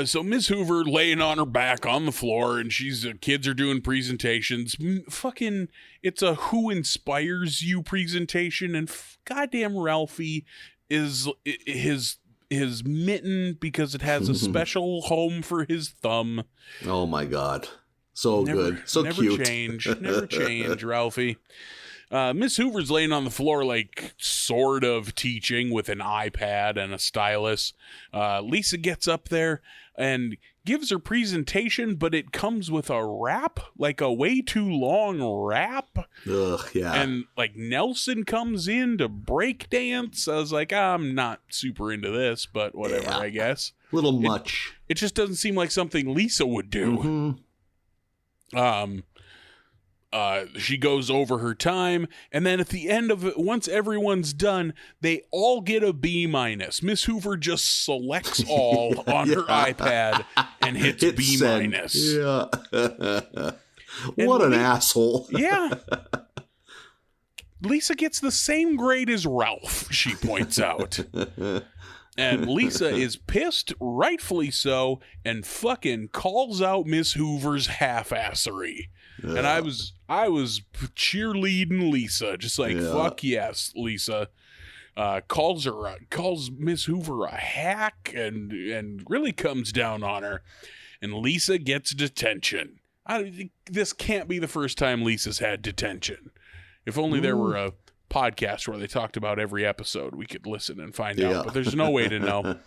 So Miss Hoover laying on her back on the floor, and kids are doing presentations. Fucking, it's a Who Inspires You presentation, and goddamn Ralphie is his mitten because it has a special home for his thumb. Oh my God. So good. So never cute. Never change, Ralphie. Miss Hoover's laying on the floor, like, sort of teaching with an iPad and a stylus. Lisa gets up there and gives her presentation, but it comes with a rap, like a way too long rap. Ugh, yeah. And, like, Nelson comes in to break dance. I was like, I'm not super into this, but whatever, I guess. A little much. It just doesn't seem like something Lisa would do. Mm-hmm. She goes over her time, and then at the end of it, once everyone's done, they all get a B-. Miss Hoover just selects all on her iPad and hits B-. Yeah. What an asshole. Yeah. Lisa gets the same grade as Ralph, she points out. And Lisa is pissed, rightfully so, and fucking calls out Miss Hoover's half-assery. Yeah. And I was cheerleading Lisa, just like, fuck yes, Lisa. Calls Miss Hoover a hack and really comes down on her. And Lisa gets detention. This can't be the first time Lisa's had detention. If only there were a podcast where they talked about every episode, we could listen and find out, but there's no way to know.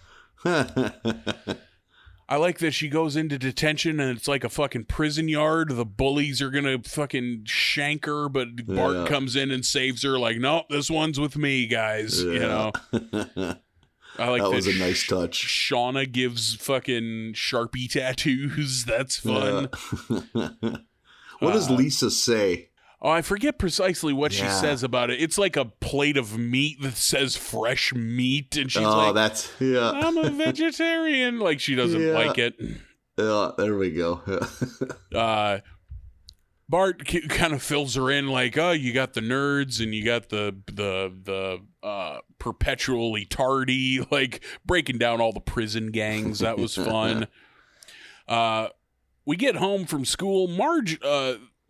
I like that she goes into detention and it's like a fucking prison yard. The bullies are gonna fucking shank her, but Bart comes in and saves her, like, nope, this one's with me, guys. You know. I like that was a nice touch. Shauna gives fucking Sharpie tattoos. That's fun. What does Lisa say? Oh, I forget precisely what she says about it. It's like a plate of meat that says fresh meat, and she's like, I'm a vegetarian. Like, she doesn't like it. Yeah, there we go. Bart kind of fills her in, like, oh, you got the nerds and you got the perpetually tardy, like, breaking down all the prison gangs. That was fun. We get home from school.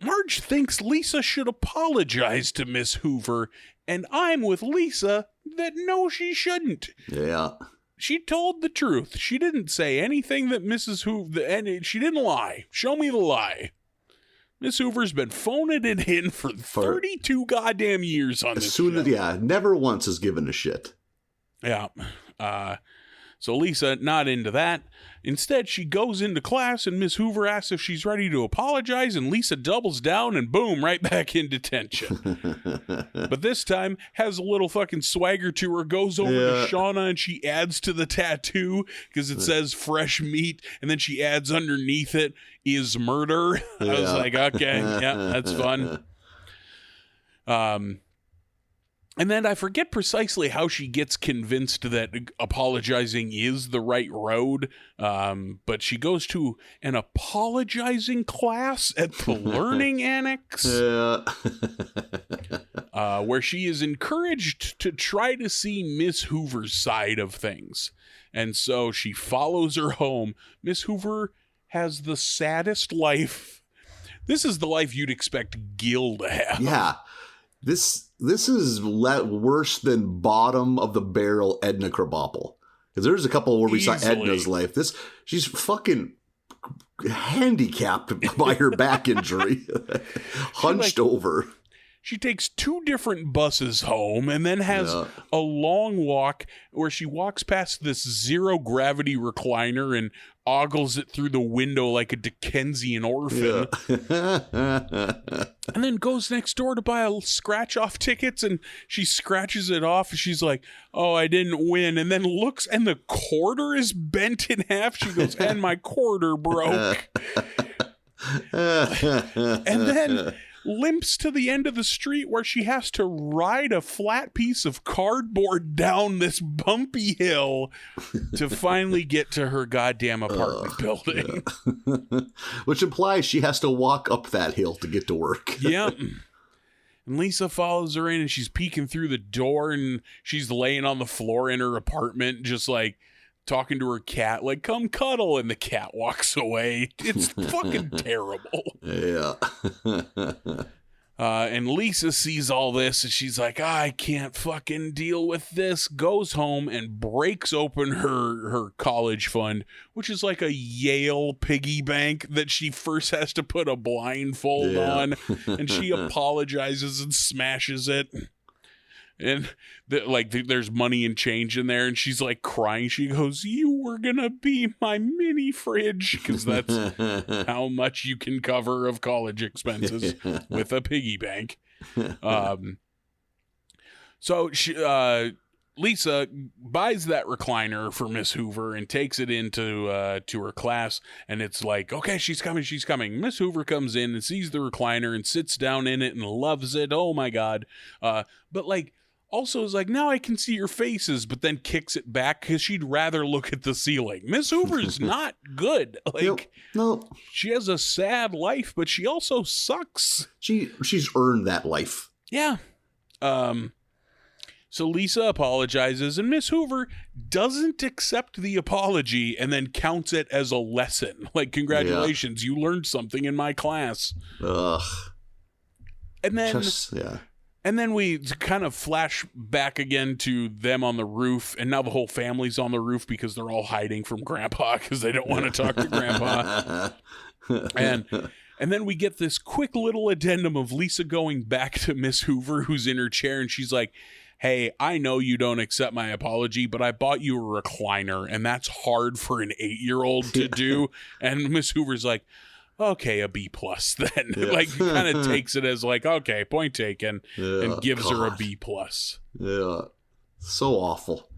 Marge thinks Lisa should apologize to Miss Hoover, and I'm with Lisa that no, she shouldn't. Yeah. She told the truth. She didn't say anything that Mrs. Hoover, and she didn't lie. Show me the lie. Miss Hoover's been phoning it in for 32 goddamn years on this show. Never once has given a shit. Yeah. So Lisa, not into that. Instead, she goes into class and Miss Hoover asks if she's ready to apologize, and Lisa doubles down and boom, right back in detention. But this time has a little fucking swagger to her, goes over to Shauna and she adds to the tattoo because it says fresh meat, and then she adds underneath it is murder. I was like, okay, yeah, that's fun. And then I forget precisely how she gets convinced that apologizing is the right road, but she goes to an apologizing class at the Learning Annex, where she is encouraged to try to see Miss Hoover's side of things. And so she follows her home. Miss Hoover has the saddest life. This is the life you'd expect Gil to have. Yeah. This is worse than bottom of the barrel Edna Krabappel. Because there's a couple where we saw Edna's life. She's fucking handicapped by her back injury. Hunched over. She takes 2 different buses home and then has a long walk where she walks past this zero-gravity recliner and ogles it through the window like a Dickensian orphan. And then goes next door to buy a scratch-off tickets, and she scratches it off, and she's like, oh, I didn't win. And then looks, and the quarter is bent in half. She goes, and my quarter broke. And then limps to the end of the street where she has to ride a flat piece of cardboard down this bumpy hill to finally get to her goddamn apartment building. Which implies she has to walk up that hill to get to work. Yep. And Lisa follows her in and she's peeking through the door and she's laying on the floor in her apartment just like talking to her cat, like, come cuddle, and the cat walks away. It's fucking terrible. Yeah. And Lisa sees all this and she's like, I can't fucking deal with this. Goes home and breaks open her college fund, which is like a Yale piggy bank that she first has to put a blindfold on. And she apologizes and smashes it. And there's money and change in there, and she's like crying. She goes, "You were gonna be my mini fridge," because that's how much you can cover of college expenses with a piggy bank. So Lisa buys that recliner for Miss Hoover and takes it into to her class, and it's like, okay, she's coming. Miss Hoover comes in and sees the recliner and sits down in it and loves it. Oh my God! But like. Also is like, now I can see your faces, but then kicks it back because she'd rather look at the ceiling. Miss Hoover's not good. Like, no, she has a sad life, but she also sucks. She's earned that life. Yeah. So Lisa apologizes, and Miss Hoover doesn't accept the apology and then counts it as a lesson. Like, congratulations, you learned something in my class. Ugh. And then... And then we kind of flash back again to them on the roof, and now the whole family's on the roof because they're all hiding from Grandpa because they don't want to talk to Grandpa. And then we get this quick little addendum of Lisa going back to Miss Hoover, who's in her chair, and she's like, hey, I know you don't accept my apology, but I bought you a recliner, and that's hard for an 8-year-old to do. And Miss Hoover's like, okay, a B+ then. Like, kind of takes it as like, okay, point taken, and gives her a B+. Yeah. So awful.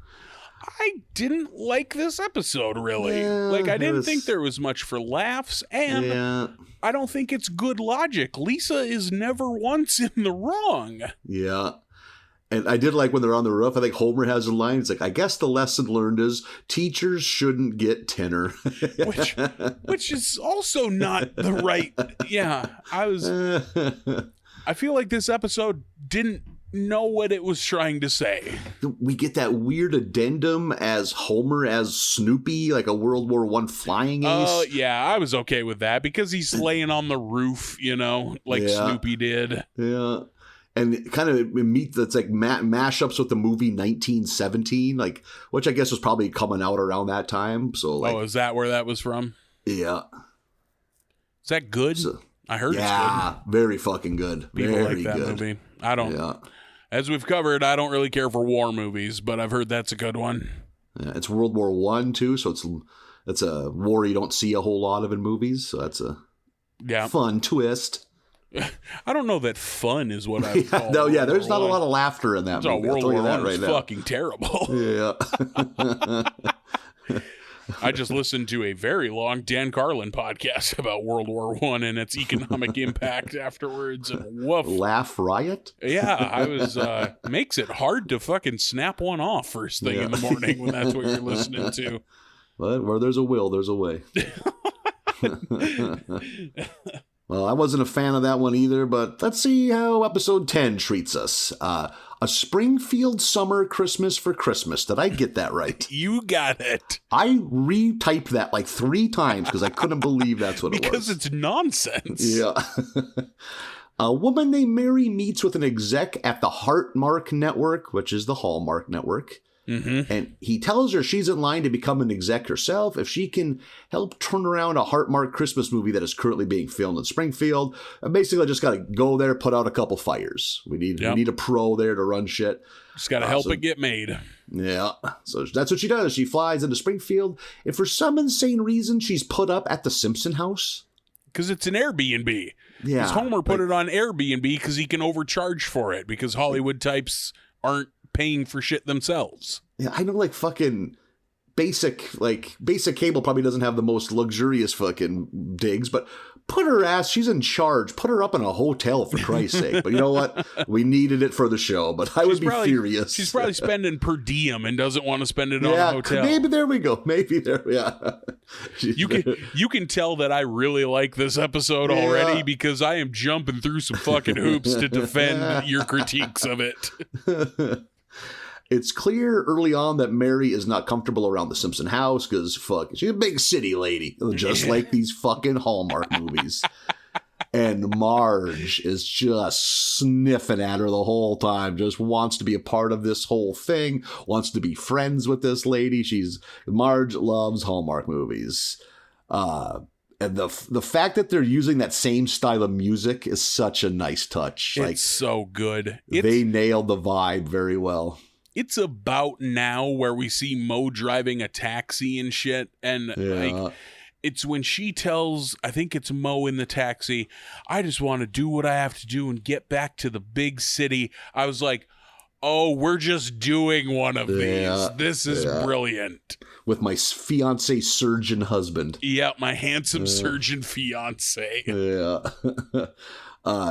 I didn't like this episode, really. Like, I didn't think there was much for laughs, and I don't think it's good logic. Lisa is never once in the wrong. Yeah. And I did like when they're on the roof, I think Homer has a line. It's like, I guess the lesson learned is teachers shouldn't get tenor. which is also not the right. Yeah, I feel like this episode didn't know what it was trying to say. We get that weird addendum as Homer as Snoopy, like a World War I flying ace. Oh, yeah, I was okay with that because he's laying on the roof, like Snoopy did. Yeah. And kind of meet that's like mashups with the movie 1917, like, which I guess was probably coming out around that time. So, like, is that where that was from? Yeah. Is that good? I heard it's good. Yeah, very fucking good. People very like that good. movie. I don't. Yeah. As we've covered, I don't really care for war movies, but I've heard that's a good one. Yeah, it's World War I too, so it's a war you don't see a whole lot of in movies. So that's a fun twist. I don't know that fun is what I call. No, there's not a lot of laughter in that movie. World War I was fucking terrible. Yeah. I just listened to a very long Dan Carlin podcast about World War I and its economic impact afterwards, and woof. Laugh riot? Yeah, I was makes it hard to fucking snap one off first thing in the morning when that's what you're listening to. But where there's a will, there's a way. Well, I wasn't a fan of that one either, but let's see how episode 10 treats us. A Springfield Summer Christmas for Christmas. Did I get that right? You got it. I retyped that like 3 times because I couldn't believe that's what it was. Because it's nonsense. Yeah. A woman named Mary meets with an exec at the Heartmark Network, which is the Hallmark Network. Mm-hmm. And he tells her she's in line to become an exec herself if she can help turn around a Heartmark Christmas movie that is currently being filmed in Springfield. And basically, I just got to go there, put out a couple fires. We need a pro there to run shit. Just got to help it get made. Yeah. So that's what she does. She flies into Springfield. And for some insane reason, she's put up at the Simpson house. Because it's an Airbnb. Yeah. Because Homer put it on Airbnb because he can overcharge for it. Because Hollywood types aren't paying for shit themselves. Yeah, I know, like, fucking basic cable probably doesn't have the most luxurious fucking digs, but put her ass, she's in charge. Put her up in a hotel, for Christ's sake. But you know what? We needed it for the show, but I would be furious. She's probably spending per diem and doesn't want to spend it on a hotel. Maybe there we go. Maybe there, yeah. You can tell that I really like this episode already because I am jumping through some fucking hoops to defend your critiques of it. It's clear early on that Mary is not comfortable around the Simpson house because, she's a big city lady, just like these fucking Hallmark movies. And Marge is just sniffing at her the whole time, just wants to be a part of this whole thing, wants to be friends with this lady. Marge loves Hallmark movies. And the fact that they're using that same style of music is such a nice touch. It's so good. They nailed the vibe very well. It's about now where we see Mo driving a taxi and shit. And like, it's when she tells, I think it's Mo in the taxi, I just want to do what I have to do and get back to the big city. I was like, oh, we're just doing one of these. This is brilliant. With my fiance surgeon husband. Yeah, my handsome surgeon fiance. Yeah.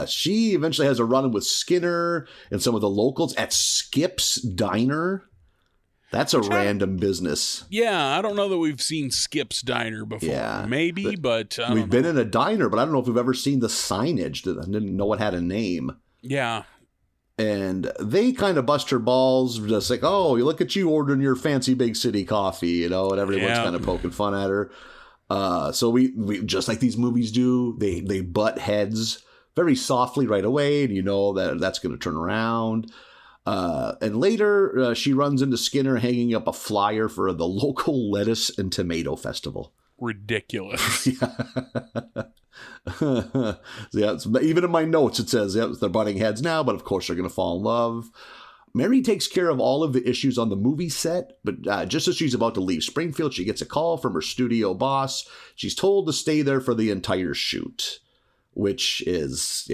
She eventually has a run-in with Skinner and some of the locals at Skip's Diner. That's a random business. Yeah, I don't know that we've seen Skip's Diner before. Yeah, maybe, but we've been in a diner, but I don't know if we've ever seen the signage. I didn't know it had a name. Yeah. And they kind of bust her balls, just like, oh, you look at you ordering your fancy big city coffee, and everyone's kind of poking fun at her. So we just like these movies do, they butt heads very softly right away, and that's going to turn around. And later, she runs into Skinner hanging up a flyer for the local lettuce and tomato festival. Ridiculous. Even in my notes, it says they're butting heads now, but of course they're going to fall in love. Mary takes care of all of the issues on the movie set, but just as she's about to leave Springfield, she gets a call from her studio boss. She's told to stay there for the entire shoot. Which is,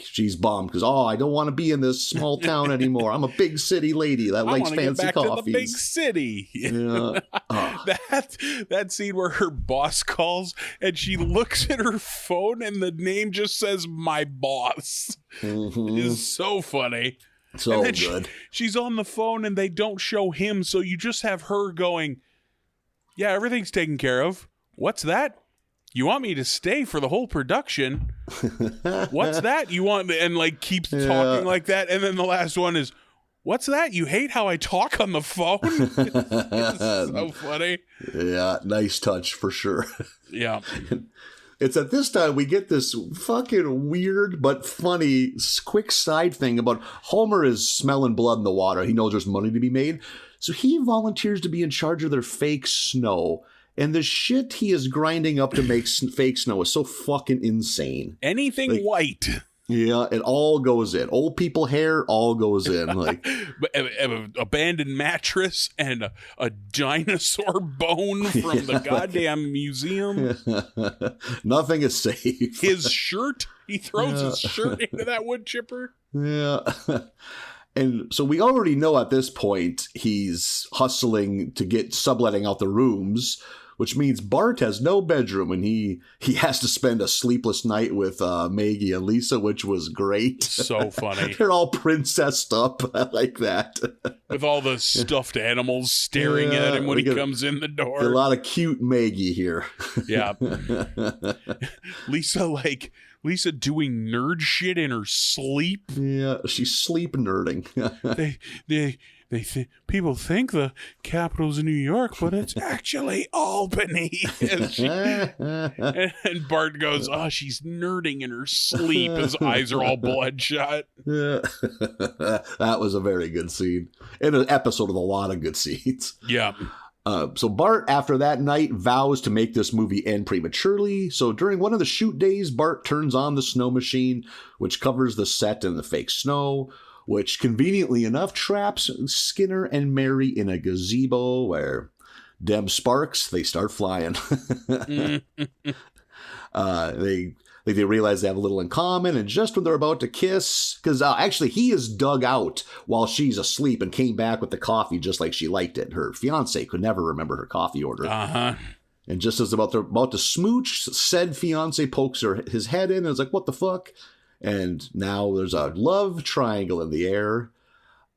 she's bummed because, I don't want to be in this small town anymore. I'm a big city lady that likes fancy coffees. To the big city. Yeah. That scene where her boss calls and she looks at her phone and the name just says "my boss" is so funny. So good. She's on the phone and they don't show him, so you just have her going, "Yeah, everything's taken care of. What's that? You want me to stay for the whole production? What's that? You want," and keeps talking like that. And then the last one is, "What's that? You hate how I talk on the phone?" It's so funny. Yeah, nice touch for sure. Yeah. It's at this time we get this fucking weird but funny quick side thing about Homer is smelling blood in the water. He knows there's money to be made. So he volunteers to be in charge of their fake snow. And the shit he is grinding up to make fake snow is so fucking insane. Anything white. Yeah, it all goes in. Old people hair all goes in. Abandoned mattress and a dinosaur bone from the goddamn museum. Nothing is safe. His shirt. He throws his shirt into that wood chipper. Yeah. And so we already know at this point he's hustling to get subletting out the rooms, which means Bart has no bedroom and he has to spend a sleepless night with Maggie and Lisa, which was great. So funny. They're all princessed up. I like that. With all the stuffed animals staring at him when he comes in the door. A lot of cute Maggie here. Yeah. Lisa doing nerd shit in her sleep. Yeah, she's sleep nerding. People think the capital's in New York, but it's actually Albany. And Bart goes, "Oh, she's nerding in her sleep." His eyes are all bloodshot. Yeah. That was a very good scene. In an episode with a lot of good scenes. Yeah. So Bart, after that night, vows to make this movie end prematurely. So during one of the shoot days, Bart turns on the snow machine, which covers the set in the fake snow, which conveniently enough traps Skinner and Mary in a gazebo where dem sparks, they start flying. They realize they have a little in common, and just when they're about to kiss, because actually he is dug out while she's asleep and came back with the coffee just like she liked it. Her fiance could never remember her coffee order. Uh-huh. And just as they're about to smooch, said fiance pokes his head in and is like, "What the fuck?" And now there's a love triangle in the air.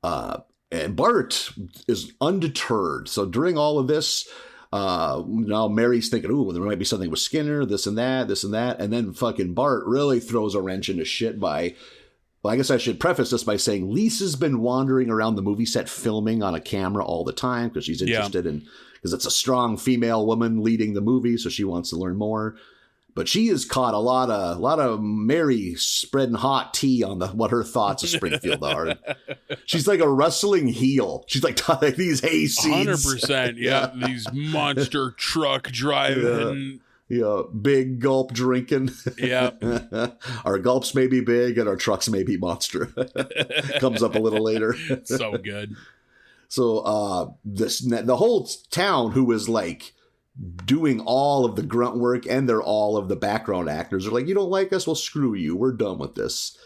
And Bart is undeterred. So during all of this, now Mary's thinking, "Ooh, there might be something with Skinner, this and that. And then fucking Bart really throws a wrench into shit by, well, I guess I should preface this by saying Lisa's been wandering around the movie set filming on a camera all the time because she's interested in, because it's a strong female woman leading the movie, so she wants to learn more. But she has caught a lot of Mary spreading hot tea on what her thoughts of Springfield are. She's like a wrestling heel. She's like these hayseeds. 100%. Yeah, these monster truck driving. Yeah, big gulp drinking. Yeah. Our gulps may be big and our trucks may be monster. Comes up a little later. So good. So the whole town, who is like doing all of the grunt work and they're all of the background actors, are like, you don't like us? Well, screw you. We're done with this.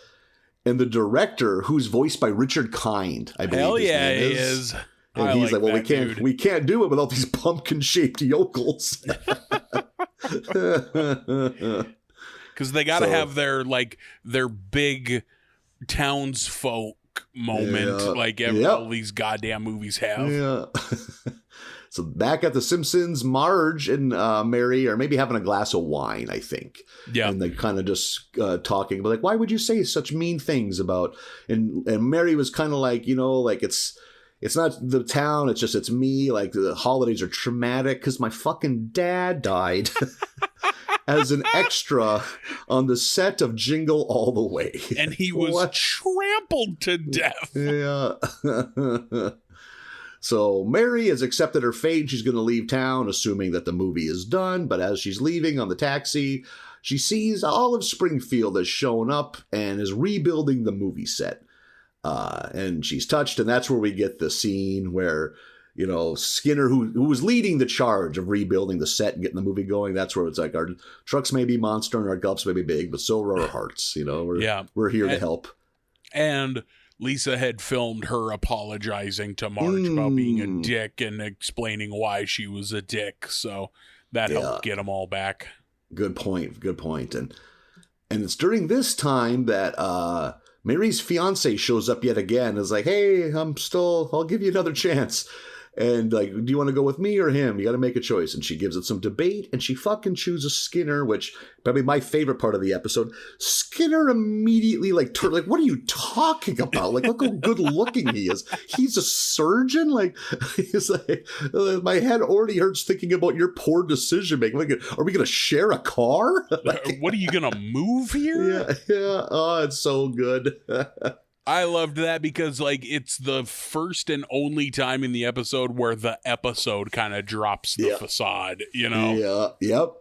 And the director, who's voiced by Richard Kind, I believe. Hell yeah, he is. And he's like, well, we can't do it without these pumpkin-shaped yokels. Because they got to have their big townsfolk moment, like all these goddamn movies have. Yeah. So back at the Simpsons, Marge and Mary are maybe having a glass of wine, I think. Yeah. And they kind of just talking about, like, why would you say such mean things about... And Mary was kind of like, like it's not the town, it's me. Like, the holidays are traumatic because my fucking dad died as an extra on the set of Jingle All the Way. And he was trampled to death. Yeah. So Mary has accepted her fate. She's going to leave town, assuming that the movie is done. But as she's leaving on the taxi, she sees all of Springfield has shown up and is rebuilding the movie set. And she's touched, and that's where we get the scene where, Skinner, who was leading the charge of rebuilding the set and getting the movie going, that's where it's like, our trucks may be monster and our gulps may be big, but so are our hearts. We're here to help. And Lisa had filmed her apologizing to Marge about being a dick and explaining why she was a dick. So that helped get them all back. Good point. And it's during this time that Mary's fiance shows up yet again. Is like, hey, I'll give you another chance. And like, do you want to go with me or him? You got to make a choice. And she gives it some debate, and she fucking chooses Skinner, which probably my favorite part of the episode. Skinner immediately like, what are you talking about? Like, look how good looking he is. He's a surgeon. Like, he's like, my head already hurts thinking about your poor decision making. Like, are we going to share a car? Like, what are you going to move here? Yeah. Oh, it's so good. I loved that because, like, it's the first and only time in the episode where the episode kind of drops the facade, Yeah, yep.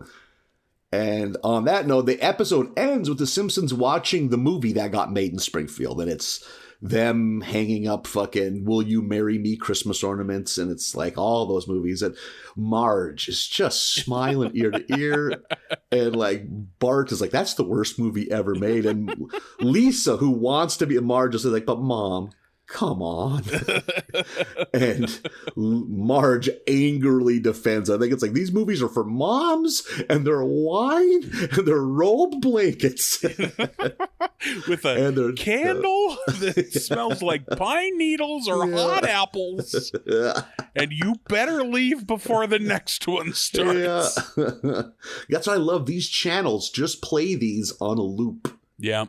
And on that note, the episode ends with the Simpsons watching the movie that got made in Springfield. And it's them hanging up fucking Will You Marry Me Christmas ornaments. And it's like all those movies. And Marge is just smiling ear to ear. And like Bart is like, that's the worst movie ever made. And Lisa, who wants to be a Marge, is like, but Mom, come on. And Marge angrily defends. I think it's like, these movies are for moms, and they're wine, and they're robe blankets. With a candle that smells like pine needles or hot apples. And you better leave before the next one starts. That's why I love these channels. Just play these on a loop. Yeah.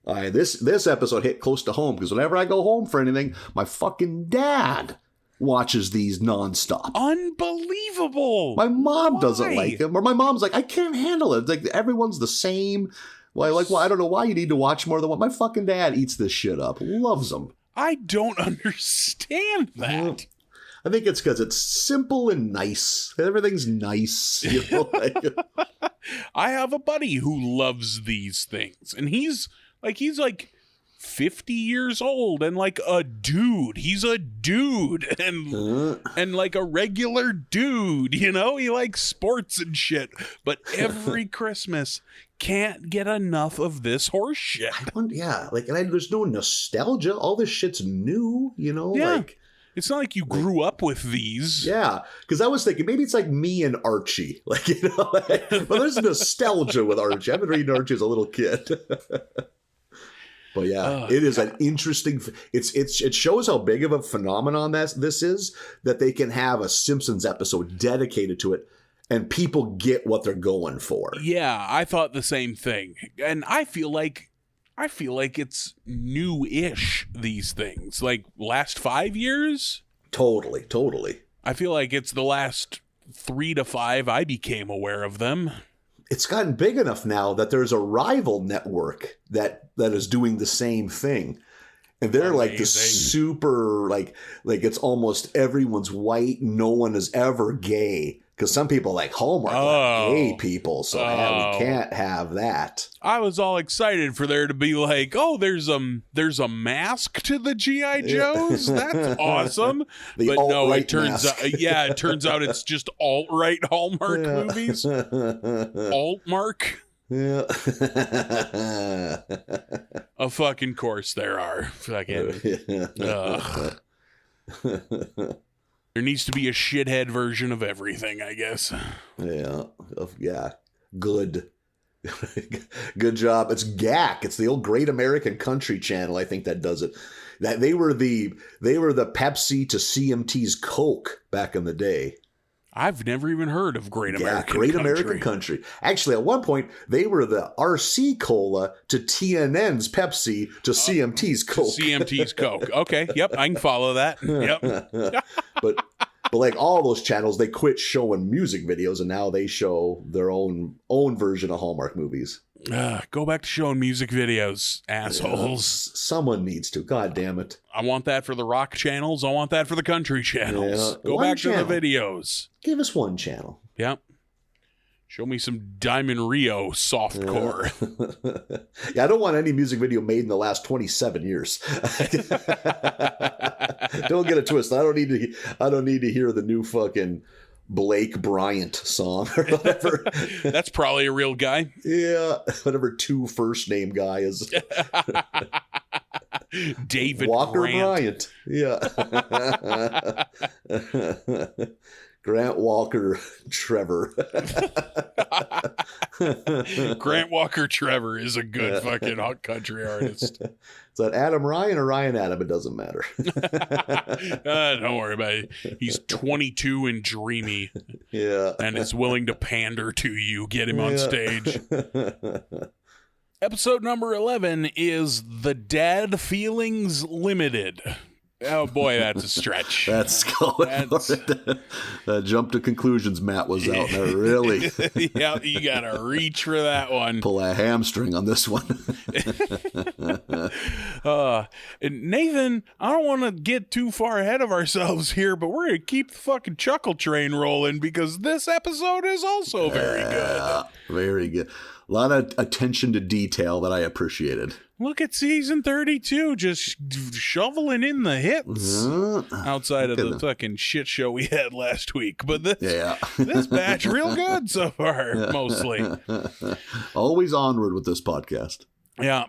This episode hit close to home because whenever I go home for anything, my fucking dad watches these nonstop. Unbelievable. My mom doesn't like them, or my mom's like, I can't handle it. Like, everyone's the same. Well, I don't know why you need to watch more than one. My fucking dad eats this shit up. Loves them. I don't understand that. I think it's because it's simple and nice. Everything's nice. I have a buddy who loves these things, and he's like 50 years old and like a dude. He's a dude and like a regular dude, He likes sports and shit. But every Christmas can't get enough of this horse shit. There's no nostalgia. All this shit's new, like. It's not like you grew up with these. Yeah, because I was thinking maybe it's like me and Archie. Well, there's nostalgia with Archie. I've been reading Archie as a little kid. But it is an interesting. It shows how big of a phenomenon this is, that they can have a Simpsons episode dedicated to it, and people get what they're going for. Yeah, I thought the same thing, and I feel like it's new-ish, these things. Like, last 5 years? Totally. I feel like it's the last 3 to 5 I became aware of them. it's gotten big enough now that there's a rival network that is doing the same thing. And they're like the super, like it's almost everyone's white. No one is ever gay. Because some people like Hallmark like gay people. So we can't have that. I was all excited for there to be like, oh, there's a mask to the G.I. Joes. That's awesome. But no, it turns out, it turns out it's just alt-right Hallmark movies. Alt-mark. Yeah. A fucking course there are. Fucking. There needs to be a shithead version of everything, I guess. Yeah. Yeah. Good. Good job. It's GAC. It's the old Great American Country Channel, I think, that does it. That they were the Pepsi to CMT's Coke back in the day. I've never even heard of Great American Country. Actually, at one point, they were the RC Cola to TNN's Pepsi to CMT's Coke. CMT's Coke. Okay. Yep. I can follow that. Yep. But like all those channels, they quit showing music videos and now they show their own version of Hallmark movies. Go back to showing music videos, assholes. Someone needs to. God damn it. I want that for the rock channels. I want that for the country channels. Go back to the videos. Give us one channel. Yep. Show me some Diamond Rio softcore. Yeah, I don't want any music video made in the last 27 years. Don't get it twisted. I don't need to hear the new fucking Blake Bryant song or whatever. That's probably a real guy. Yeah, whatever two first name guy is. David Walker Grant. Bryant. Yeah. Grant Walker Trevor. Grant Walker Trevor is a good fucking country artist. Is that Adam Ryan or Ryan Adam? It doesn't matter. Don't worry about it. He's 22 and dreamy. Yeah. And is willing to pander to you. Get him on stage. Episode number 11 is The Dad Feelings Limited. Oh boy, that's a stretch. That's going for it. Jump to conclusions Matt was out there, really. Yeah, you gotta reach for that one. Pull a hamstring on this one. And Nathan, I don't want to get too far ahead of ourselves here, but we're gonna keep the fucking chuckle train rolling because this episode is also very good. Very good. A lot of attention to detail that I appreciated. Look at season 32, just shoveling in the hits outside of the fucking shit show we had last week. But this batch real good so far, mostly. Always onward with this podcast. Yeah.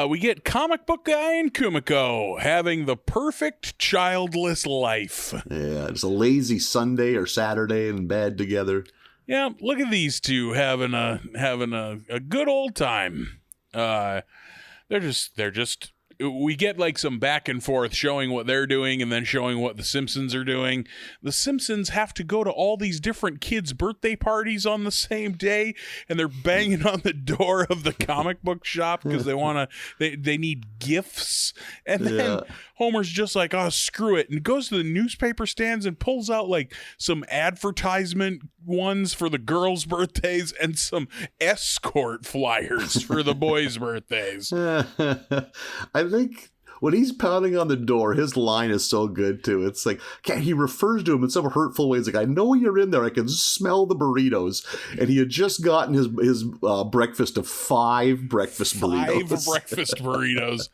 We get Comic Book Guy and Kumiko having the perfect childless life. Yeah, it's a lazy Sunday or Saturday in bed together. Yeah, look at these two having a good old time. They're just we get like some back and forth showing what they're doing and then showing what the Simpsons are doing. The Simpsons have to go to all these different kids' birthday parties on the same day, and they're banging on the door of the comic book shop because they need gifts. And then Homer's just like, oh, screw it, and goes to the newspaper stands and pulls out like some advertisement ones for the girls' birthdays and some escort flyers for the boys' birthdays. I think when he's pounding on the door, his line is so good too. It's like, he refers to him in some hurtful ways. Like, I know you're in there. I can smell the burritos. And he had just gotten his breakfast of 5 breakfast burritos. 5 breakfast burritos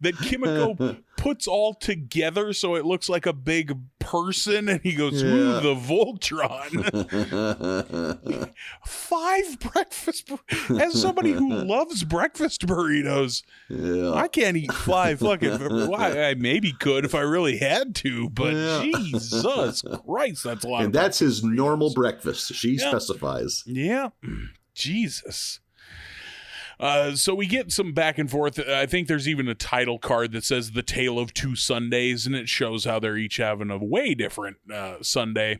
that Kimiko puts all together so it looks like a big person, and he goes, ooh, the Voltron. 5 breakfast as somebody who loves breakfast burritos, I can't eat 5 fucking I maybe could if I really had to, but Jesus Christ, that's a lot. And that's his normal breakfast, she specifies. Jesus. So we get some back and forth. I think there's even a title card that says The Tale of Two Sundays, and it shows how they're each having a way different Sunday.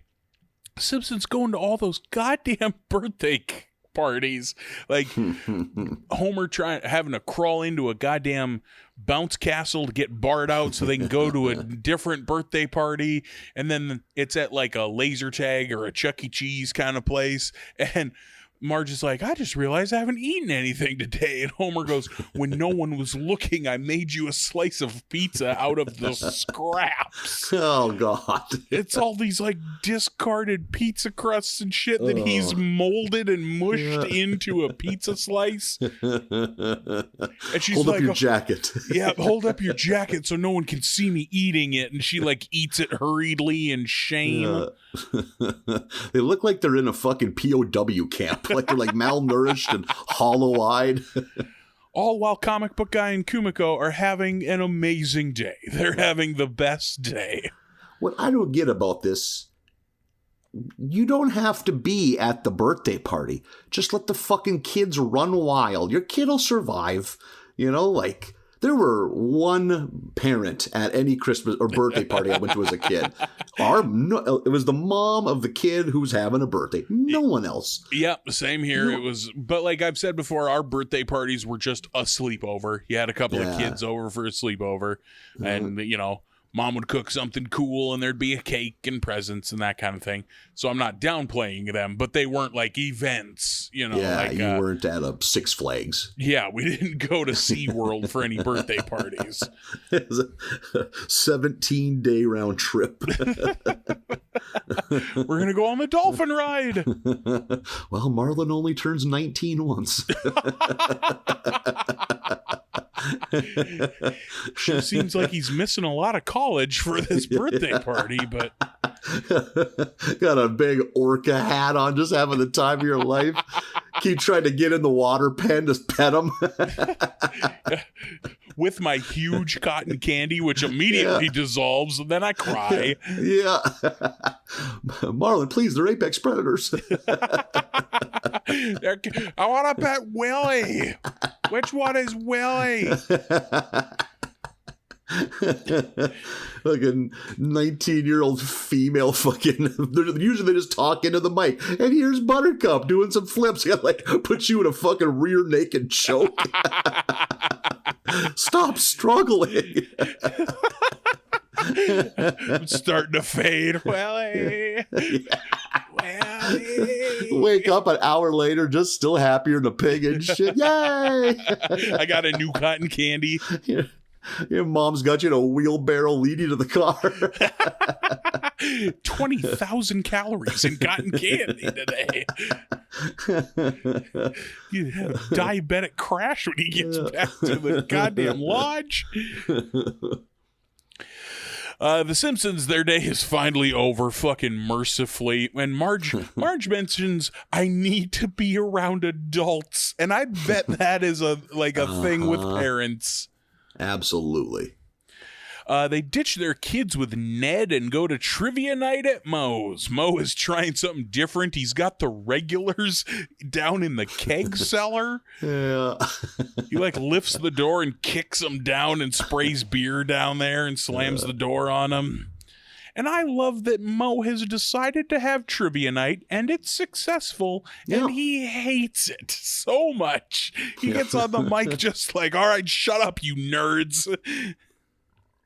Simpsons going to all those goddamn birthday parties. Like Homer having to crawl into a goddamn bounce castle to get barred out so they can go to a different birthday party. And then it's at like a laser tag or a Chuck E. Cheese kind of place. And Marge is like, I just realized I haven't eaten anything today. And Homer goes, when no one was looking, I made you a slice of pizza out of the scraps. Oh, God. It's all these like discarded pizza crusts and shit that he's molded and mushed into a pizza slice. And she's hold like, up your jacket. Yeah, hold up your jacket so no one can see me eating it. And she like eats it hurriedly in shame. They look like they're in a fucking POW camp. Like they're like malnourished and hollow-eyed. All while Comic Book Guy and Kumiko are having an amazing day. They're having the best day. What I don't get about this, you don't have to be at the birthday party. Just let the fucking kids run wild. Your kid will survive. You know, like, there were one parent at any Christmas or birthday party I went to as a kid. It was the mom of the kid who's having a birthday. No one else. Yep, same here. It was, but like I've said before, our birthday parties were just a sleepover. You had a couple of kids over for a sleepover, and you know, mom would cook something cool, and there'd be a cake and presents and that kind of thing. So I'm not downplaying them, but they weren't like events, you know. Yeah, like, you weren't at a Six Flags. Yeah, we didn't go to SeaWorld for any birthday parties. It was a 17-day round trip. We're going to go on the dolphin ride. Well, Marlin only turns 19 once. Sure seems like he's missing a lot of college for this birthday party, but got a big orca hat on, just having the time of your life. Keep trying to get in the water pen to pet him. With my huge cotton candy, which immediately dissolves, and then I cry. Yeah. Marlin, please, they're apex predators. I want to pet Willie. Which one is Willie? Like a 19-year-old female fucking, usually they just talk into the mic, and here's Buttercup doing some flips. Got like put you in a fucking rear naked choke. Stop struggling. I'm starting to fade. Willie. Willie. Wake up an hour later, just still happier than a pig and shit. Yay! I got a new cotton candy. Your mom's got you in a wheelbarrow leading to the car. 20,000 calories in cotton candy today. You have a diabetic crash when he gets back to the goddamn lodge. The Simpsons, their day is finally over, fucking mercifully. And Marge mentions, I need to be around adults. And I bet that is a thing with parents. Absolutely. They ditch their kids with Ned and go to trivia night at Moe's. Moe is trying something different. He's got the regulars down in the keg cellar. Yeah. He like lifts the door and kicks them down and sprays beer down there and slams the door on them. And I love that Moe has decided to have trivia night, and it's successful, and he hates it so much. He gets on the mic just like, all right, shut up, you nerds.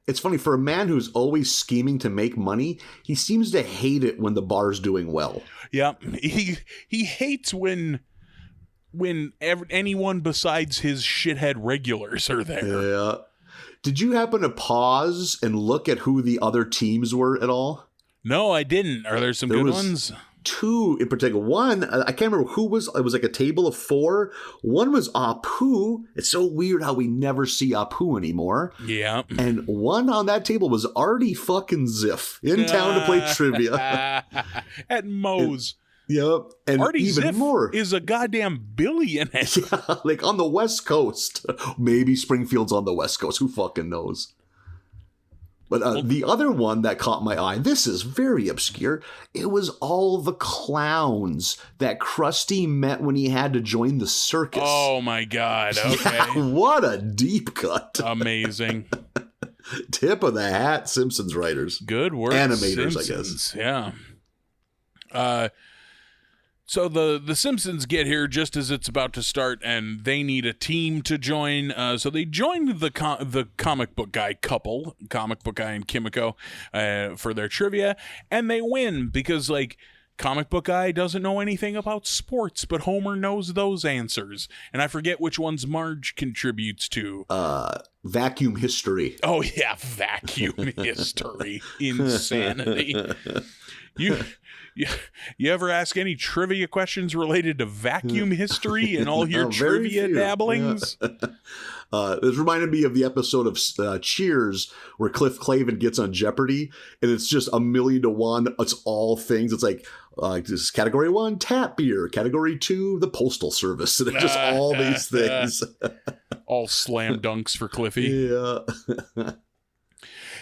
It's funny, for a man who's always scheming to make money, he seems to hate it when the bar's doing well. Yeah, he hates when anyone besides his shithead regulars are there. Yeah. Did you happen to pause and look at who the other teams were at all? No, I didn't. Are there some good ones? Two in particular. One, I can't remember who was. It was like a table of four. One was Apu. It's so weird how we never see Apu anymore. Yeah. And one on that table was Artie fucking Ziff in town to play trivia. At Moe's. Yep. And Artie even Ziff more. is a goddamn billionaire. Yeah, like on the West Coast. Maybe Springfield's on the West Coast. Who fucking knows? But the other one that caught my eye, this is very obscure. It was all the clowns that Krusty met when he had to join the circus. Oh my God. Okay. Yeah, what a deep cut. Amazing. Tip of the hat, Simpsons writers. Good work. Animators, Simpsons. I guess. Yeah. So the Simpsons get here just as it's about to start, and they need a team to join. So they join the comic book guy couple, comic book guy and Kimiko, for their trivia, and they win because, like, Comic book guy doesn't know anything about sports, but Homer knows those answers. And I forget which ones Marge contributes to. Vacuum history. Oh, yeah, vacuum history. Insanity. You ever ask any trivia questions related to vacuum history and all your trivia dabblings? Yeah. This reminded me of the episode of Cheers where Cliff Clavin gets on Jeopardy, and it's just 1,000,000 to 1. It's all things. It's like this is category 1, tap beer. Category 2, the Postal Service. And it's just all these things. All slam dunks for Cliffy. Yeah.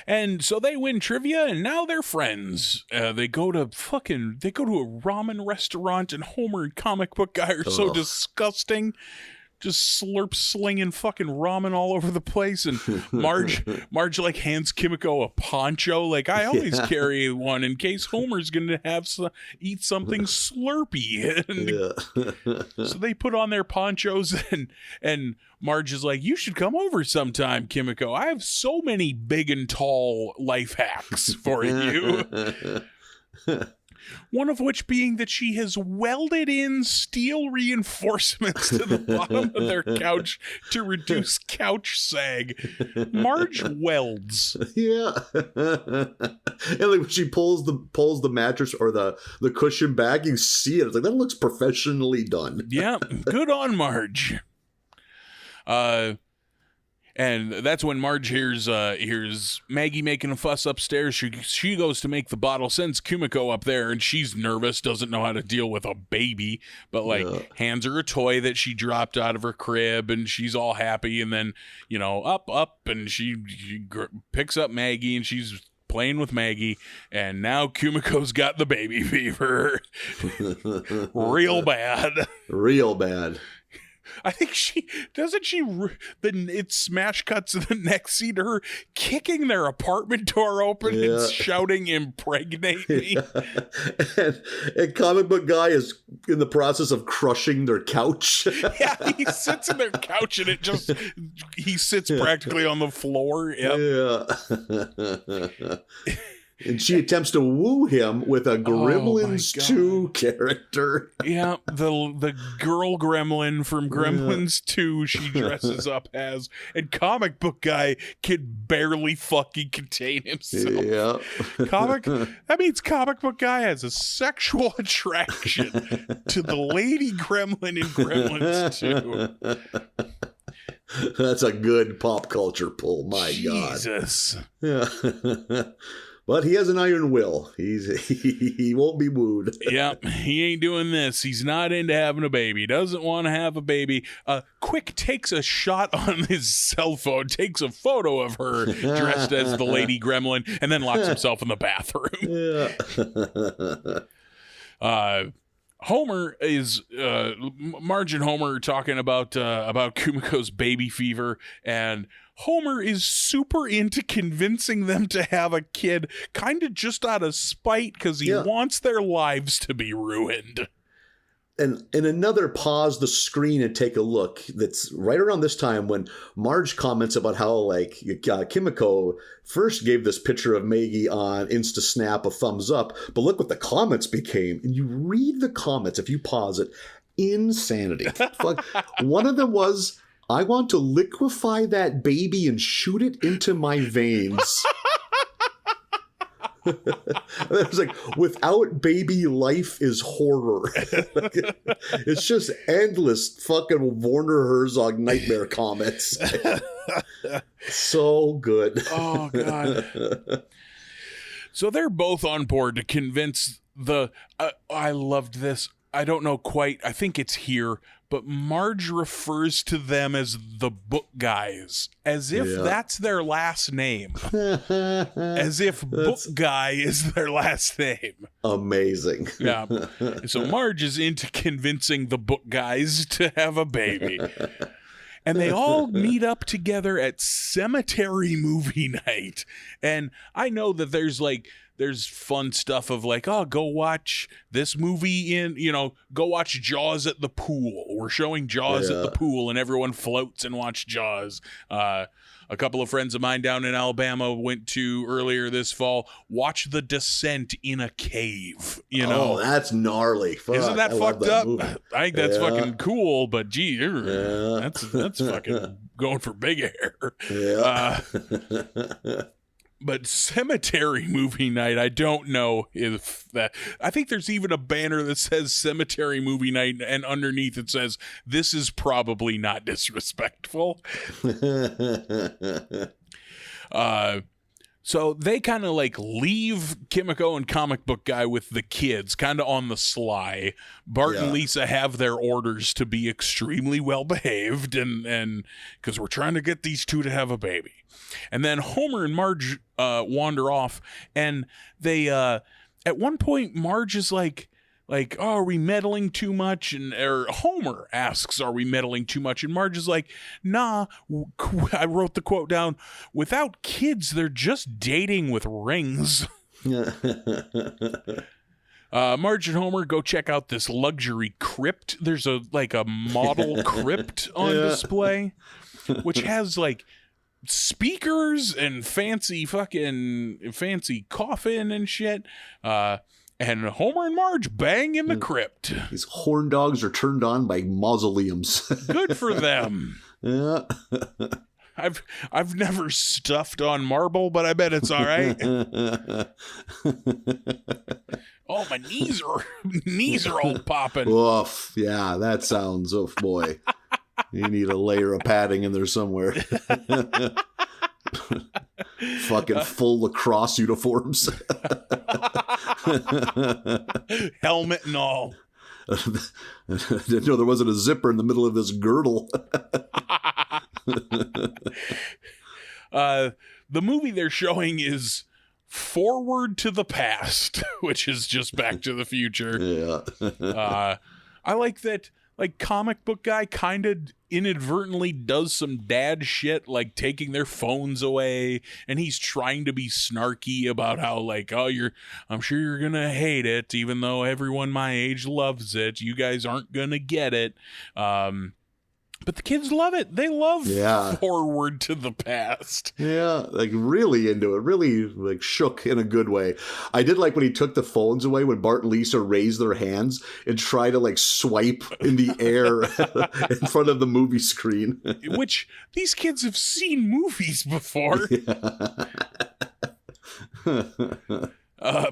And so they win trivia, and now they're friends. They go to a ramen restaurant, and Homer and Comic Book Guy are so disgusting. Just slinging fucking ramen all over the place. And Marge like hands Kimiko a poncho. Like, I always carry one in case Homer's going to eat something slurpy. And so they put on their ponchos, and Marge is like, you should come over sometime, Kimiko. I have so many big and tall life hacks for you. One of which being that she has welded in steel reinforcements to the bottom of their couch to reduce couch sag. Marge welds. Yeah. And like when she pulls the mattress or the cushion back, you see it. It's like, that looks professionally done. Yeah, good on Marge. And that's when Marge hears Maggie making a fuss upstairs. She goes to make the bottle, sends Kumiko up there, and she's nervous, doesn't know how to deal with a baby, but hands her a toy that she dropped out of her crib, and she's all happy. And then, up, and she picks up Maggie, and she's playing with Maggie, and now Kumiko's got the baby fever. Real bad. Real bad. I think it smash cuts to the next scene to her kicking their apartment door open and shouting, impregnate me. Yeah. And Comic Book Guy is in the process of crushing their couch. Yeah, he sits in their couch and he sits practically on the floor. Yep. Yeah. And she attempts to woo him with a Gremlins 2 character. Yeah, the girl gremlin from Gremlins 2 she dresses up as. And Comic Book Guy can barely fucking contain himself. Yeah. That means Comic Book Guy has a sexual attraction to the lady gremlin in Gremlins 2. That's a good pop culture pull, my God. Jesus. Yeah. But he has an iron will. He won't be wooed. Yep, he ain't doing this. He's not into having a baby. Doesn't want to have a baby. Quick takes a shot on his cell phone, takes a photo of her dressed as the lady gremlin, and then locks himself in the bathroom. Yeah. Homer is Marge and Homer are talking about Kumiko's baby fever, and Homer is super into convincing them to have a kid, kind of just out of spite because he wants their lives to be ruined. And another pause the screen and take a look. That's right around this time when Marge comments about how Kimiko first gave this picture of Maggie on Insta Snap a thumbs up, but look what the comments became. And you read the comments if you pause it. Insanity. One of them was, I want to liquefy that baby and shoot it into my veins. It was like, without baby, life is horror. It's just endless fucking Werner Herzog nightmare comments. So good. Oh, God. So they're both on board to convince I loved this. I don't know quite. I think it's here. But Marge refers to them as the book guys, as if that's their last name. As if book guy is their last name. Amazing. Yeah. So Marge is into convincing the book guys to have a baby. And they all meet up together at cemetery movie night. And I know that there's fun stuff of go watch this movie go watch Jaws at the pool. We're showing Jaws at the pool and everyone floats and watch Jaws. a couple of friends of mine down in Alabama went to earlier this fall. Watch The Descent in a cave. You know, that's gnarly. Fuck, isn't that fucked up? Movie. I think that's fucking cool, but gee, that's fucking going for big hair. Yeah. But Cemetery Movie Night, I don't know if that... I think there's even a banner that says Cemetery Movie Night, and underneath it says, this is probably not disrespectful. So they kind of like leave Kimiko and Comic Book Guy with the kids, kind of on the sly. Bart and Lisa have their orders to be extremely well behaved, and because we're trying to get these two to have a baby. And then Homer and Marge wander off, and they at one point Marge is like, oh, are we meddling too much? Or Homer asks, are we meddling too much? And Marge is like, nah, I wrote the quote down, without kids, they're just dating with rings. Marge and Homer go check out this luxury crypt. There's a model crypt on display, which has like speakers and fancy coffin and shit. And Homer and Marge bang in the crypt. These horn dogs are turned on by mausoleums. Good for them. Yeah. I've never stuffed on marble, but I bet it's all right. Oh, my knees are all popping. Oof. Yeah, that sounds, oh boy. You need a layer of padding in there somewhere. Fucking full lacrosse uniforms. Helmet and all. Didn't know there wasn't a zipper in the middle of this girdle. The movie they're showing is Forward to the Past, which is just Back to the Future. Yeah. I like that. Like, Comic Book Guy kind of inadvertently does some dad shit, like taking their phones away, and he's trying to be snarky about how, like, oh, I'm sure you're gonna hate it, even though everyone my age loves it. You guys aren't gonna get it. But the kids love it. They love Forward to the Past. Yeah, like really into it. Really like shook in a good way. I did like when he took the phones away when Bart and Lisa raised their hands and try to like swipe in the air in front of the movie screen. Which these kids have seen movies before. Yeah.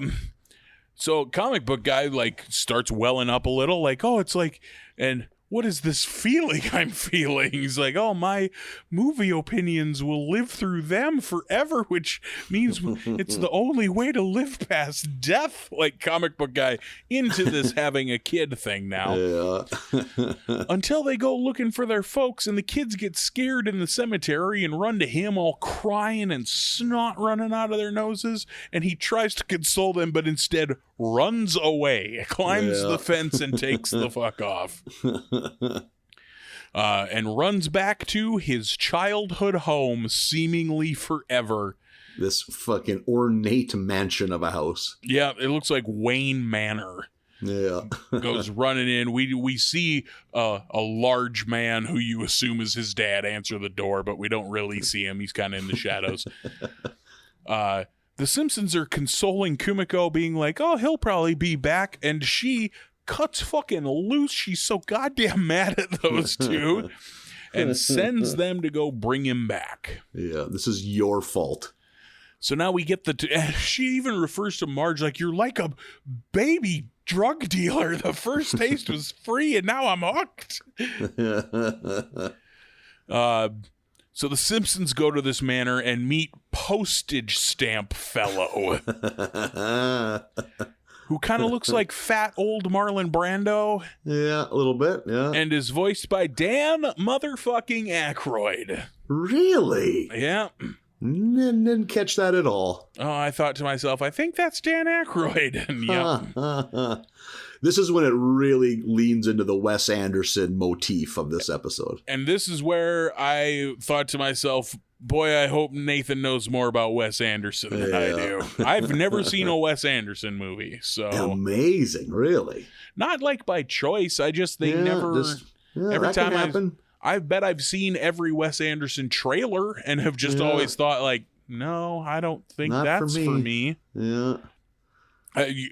So Comic Book Guy like starts welling up a little, like, oh, it's like, and what is this feeling I'm feeling? He's like, oh, my movie opinions will live through them forever, which means it's the only way to live past death. Like Comic Book Guy into this having a kid thing now. Yeah. Until they go looking for their folks, and the kids get scared in the cemetery and run to him all crying and snot running out of their noses. And he tries to console them, but instead runs away, climbs the fence and takes the fuck off. And runs back to his childhood home, seemingly forever. This fucking ornate mansion of a house. Yeah, it looks like Wayne Manor. Yeah. Goes running in. We see a large man who you assume is his dad answer the door, but we don't really see him. He's kind of in the shadows. The Simpsons are consoling Kumiko, being like, oh, he'll probably be back. And she cuts fucking loose. She's so goddamn mad at those two and sends them to go bring him back. Yeah, this is your fault. So now we get she even refers to Marge like, you're like a baby drug dealer. The first taste was free and now I'm hooked. So the Simpsons go to this manor and meet Postage Stamp Fellow, who kind of looks like fat old Marlon Brando. Yeah, a little bit, yeah. And is voiced by Dan motherfucking Aykroyd. Really? Yeah. Didn't catch that at all. Oh, I thought to myself, I think that's Dan Aykroyd. And yeah. This is when it really leans into the Wes Anderson motif of this episode. And this is where I thought to myself, boy, I hope Nathan knows more about Wes Anderson than I do. I've never seen a Wes Anderson movie, so amazing, really. Not like by choice. I just never. Every time I bet I've seen every Wes Anderson trailer and have just always thought like, no, I don't think that's for me. Yeah.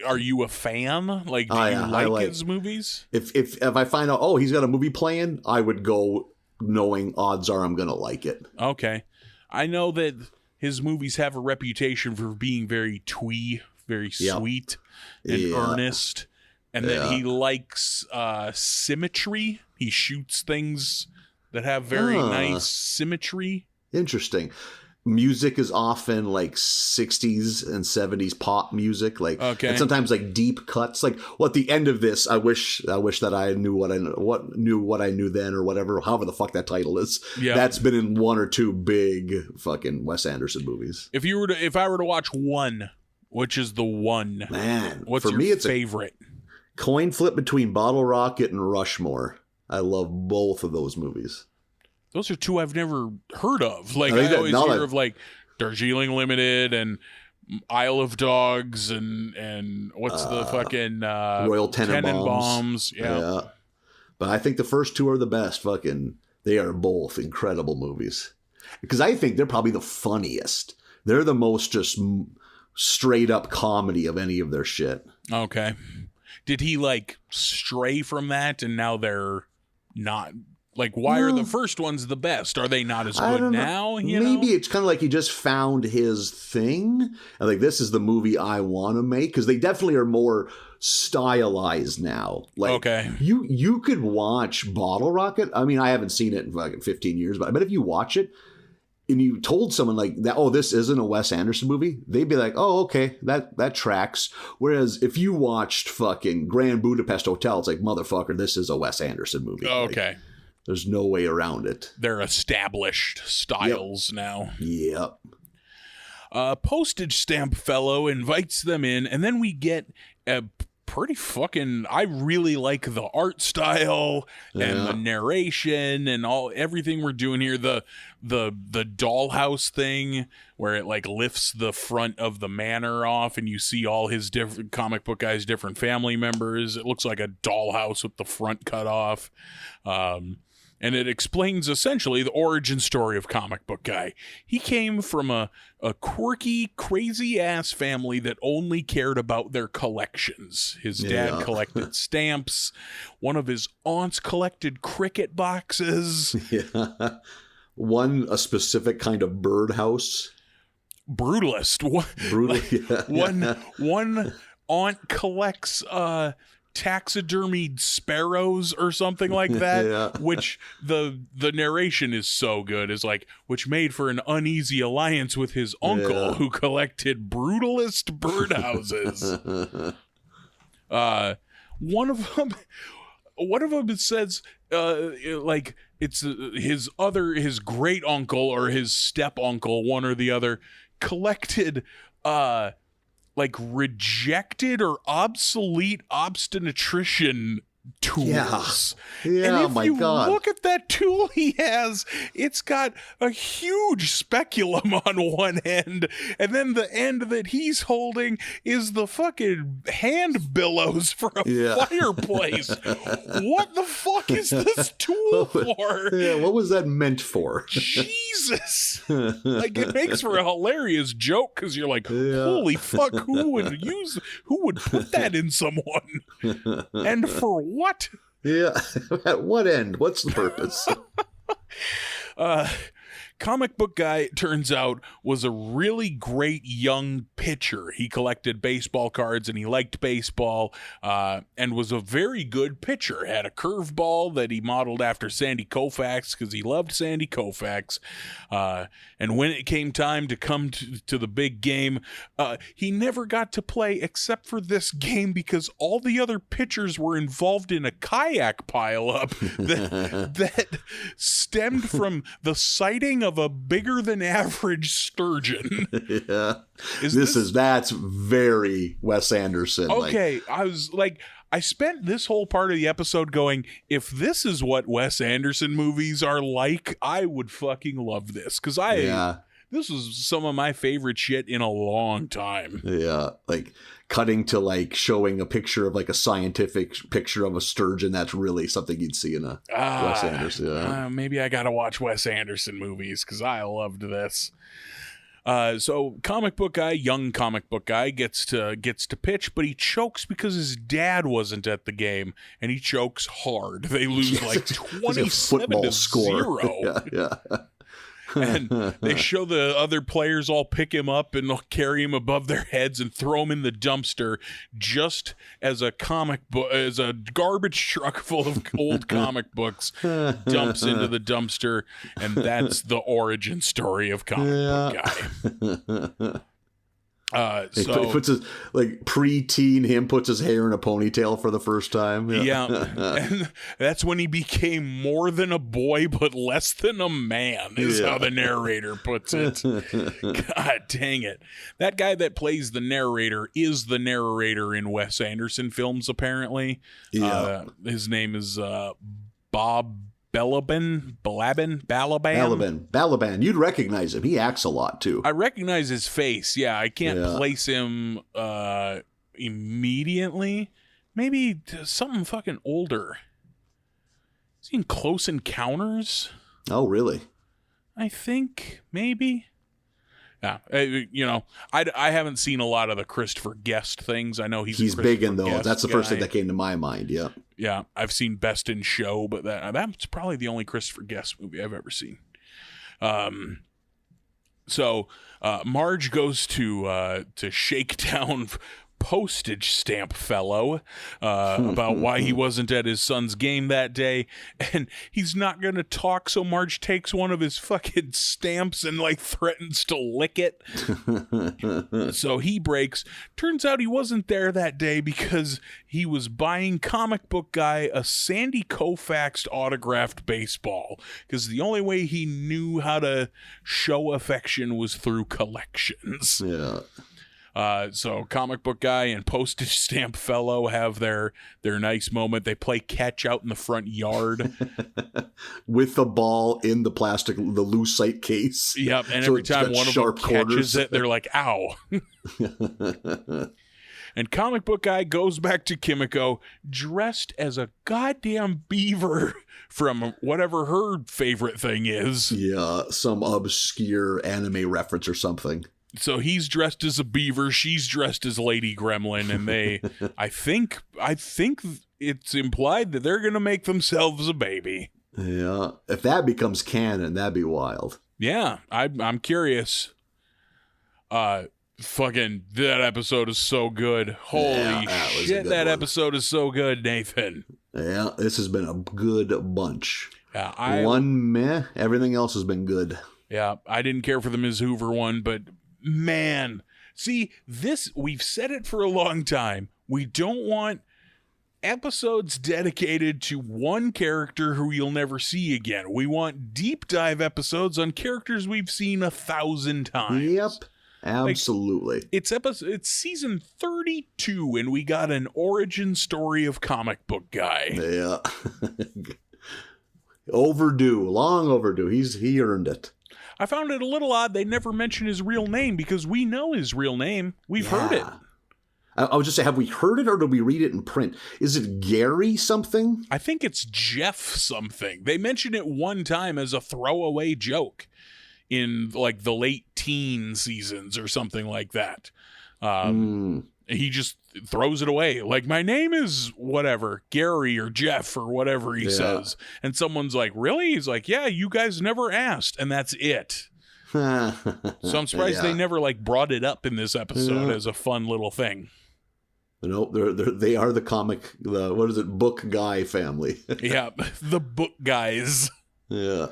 Are you a fan? Like, do you like his movies? If I find out, he's got a movie playing, I would go knowing odds are I'm going to like it. Okay. I know that his movies have a reputation for being very twee, very sweet and earnest. And that he likes symmetry. He shoots things that have very nice symmetry. Interesting. Music is often like 60s and 70s pop music, like and sometimes like deep cuts. Like, at the end of this, I wish that I knew what I knew then, or whatever, however the fuck that title is. Yeah. That's been in one or two big fucking Wes Anderson movies. If I were to watch one, which is the one? Man, what's for your me, it's favorite? Coin flip between Bottle Rocket and Rushmore. I love both of those movies. Those are two I've never heard of. Like, I always hear of like Darjeeling Limited and Isle of Dogs and what's the fucking Royal Tenenbaums. Yeah. But I think the first two are the best. They are both incredible movies. Because I think they're probably the funniest. They're the most just straight up comedy of any of their shit. Okay. Did he like stray from that and now they're not? Like, why are the first ones the best? Are they not as good now? Maybe it's kind of like he just found his thing. And like, this is the movie I want to make. Because they definitely are more stylized now. Like, you could watch Bottle Rocket. I mean, I haven't seen it in like 15 years. But I bet if you watch it and you told someone like that, this isn't a Wes Anderson movie, they'd be like, okay, that tracks. Whereas if you watched fucking Grand Budapest Hotel, it's like, motherfucker, this is a Wes Anderson movie. Okay. Like, there's no way around it. They're established styles now. Yep. Postage stamp fellow invites them in, and then we get a pretty fucking... I really like the art style and the narration and everything we're doing here. The dollhouse thing where it like lifts the front of the manor off and you see all his different comic book guys, different family members. It looks like a dollhouse with the front cut off. And it explains essentially the origin story of Comic Book Guy. He came from a quirky, crazy-ass family that only cared about their collections. His dad collected stamps. One of his aunts collected cricket boxes. Yeah. A specific kind of birdhouse. Brutalist. One aunt collects... taxidermied sparrows or something like that, which the narration is so good, is like, which made for an uneasy alliance with his uncle who collected brutalist birdhouses. One of them it says like it's his great uncle or his step uncle, one or the other, collected like rejected or obsolete obstetrician tools. Yeah. And if you look at that tool he has, it's got a huge speculum on one end, and then the end that he's holding is the fucking hand billows for a fireplace. What the fuck is this tool for? Yeah, what was that meant for? Jesus. Like, it makes for a hilarious joke because you're like, holy fuck, who would put that in someone? And for what? Yeah. At what end? What's the purpose? Comic Book Guy, turns out, was a really great young pitcher. He collected baseball cards and he liked baseball, and was a very good pitcher. Had a curveball that he modeled after Sandy Koufax because he loved Sandy Koufax. And when it came time to come to the big game, he never got to play except for this game because all the other pitchers were involved in a kayak pileup that stemmed from the sighting of a bigger than average sturgeon. That's very Wes Anderson. Okay, I was like, I spent this whole part of the episode going, if this is what Wes Anderson movies are like, I would fucking love this. Because this was some of my favorite shit in a long time. Yeah, like cutting to like showing a picture of like a scientific picture of a sturgeon. That's really something you'd see in a Wes Anderson. Yeah. Maybe I gotta watch Wes Anderson movies because I loved this. So young comic book guy gets to pitch, but he chokes because his dad wasn't at the game, and he chokes hard. They lose like 27-0. Yeah. And they show the other players all pick him up and they'll carry him above their heads and throw him in the dumpster, just as a garbage truck full of old comic books dumps into the dumpster. And that's the origin story of comic book guy. He puts his preteen him puts his hair in a ponytail for the first time. Yeah. And that's when he became more than a boy but less than a man, is how the narrator puts it. God dang it. That guy that plays the narrator is the narrator in Wes Anderson films, apparently. His name is Bob Balaban. You'd recognize him. He acts a lot too. I recognize his face. Yeah, I can't place him immediately. Maybe something fucking older. Is he in Close Encounters? Oh, really? I think maybe. Yeah, I haven't seen a lot of the Christopher Guest things. I know he's big in those. That's the first guy. thing that came to my mind. Yeah. Yeah, I've seen Best in Show, but that's probably the only Christopher Guest movie I've ever seen. So Marge goes to Shakedown postage stamp fellow about why he wasn't at his son's game that day, and he's not gonna talk, so Marge takes one of his fucking stamps and threatens to lick it. So he breaks. Turns out he wasn't there that day because he was buying comic book guy a Sandy Koufax autographed baseball, because the only way he knew how to show affection was through collections. Yeah. So comic book guy and postage stamp fellow have their nice moment. They play catch out in the front yard with the ball in the lucite case. Yep. And so every time one of them catches it, they're like, ow. And comic book guy goes back to Kimiko dressed as a goddamn beaver from whatever her favorite thing is. Yeah. Some obscure anime reference or something. So he's dressed as a beaver, she's dressed as Lady Gremlin, and they, I think it's implied that they're going to make themselves a baby. Yeah. If that becomes canon, that'd be wild. Yeah, I'm curious. Fucking, that episode is so good. Holy shit, that episode is so good, Nathan. Yeah, this has been a good bunch. Yeah, one meh, everything else has been good. Yeah, I didn't care for the Ms. Hoover one, but man, see, we've said it for a long time. We don't want episodes dedicated to one character who you'll never see again. We want deep dive episodes on characters we've seen 1,000 times. Yep, absolutely. It's season 32, and we got an origin story of comic book guy. Yeah. Long overdue. He earned it. I found it a little odd they never mention his real name, because we know his real name. We've heard it. I was just saying, have we heard it or did we read it in print? Is it Gary something? I think it's Jeff something. They mention it one time as a throwaway joke in the late teen seasons or something like that. He just throws it away. My name is whatever, Gary or Jeff or whatever he says. And someone's like, really? He's like, yeah, you guys never asked. And that's it. So I'm surprised they never brought it up in this episode as a fun little thing. Nope, they are the comic, book guy family. Yeah, the book guys. Yeah.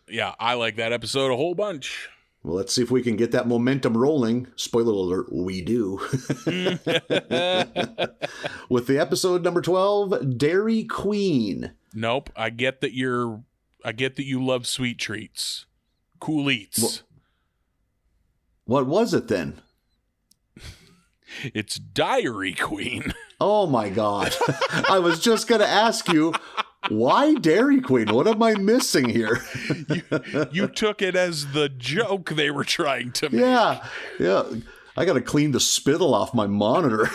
Yeah, I like that episode a whole bunch. Well, let's see if we can get that momentum rolling. Spoiler alert, we do. With the episode number 12, Dairy Queen. Nope, I get that you love sweet treats. Cool Eats. What was it then? It's Diary Queen. Oh my God. I was just going to ask you, why Dairy Queen? What am I missing here? You took it as the joke they were trying to make. Yeah. I got to clean the spittle off my monitor.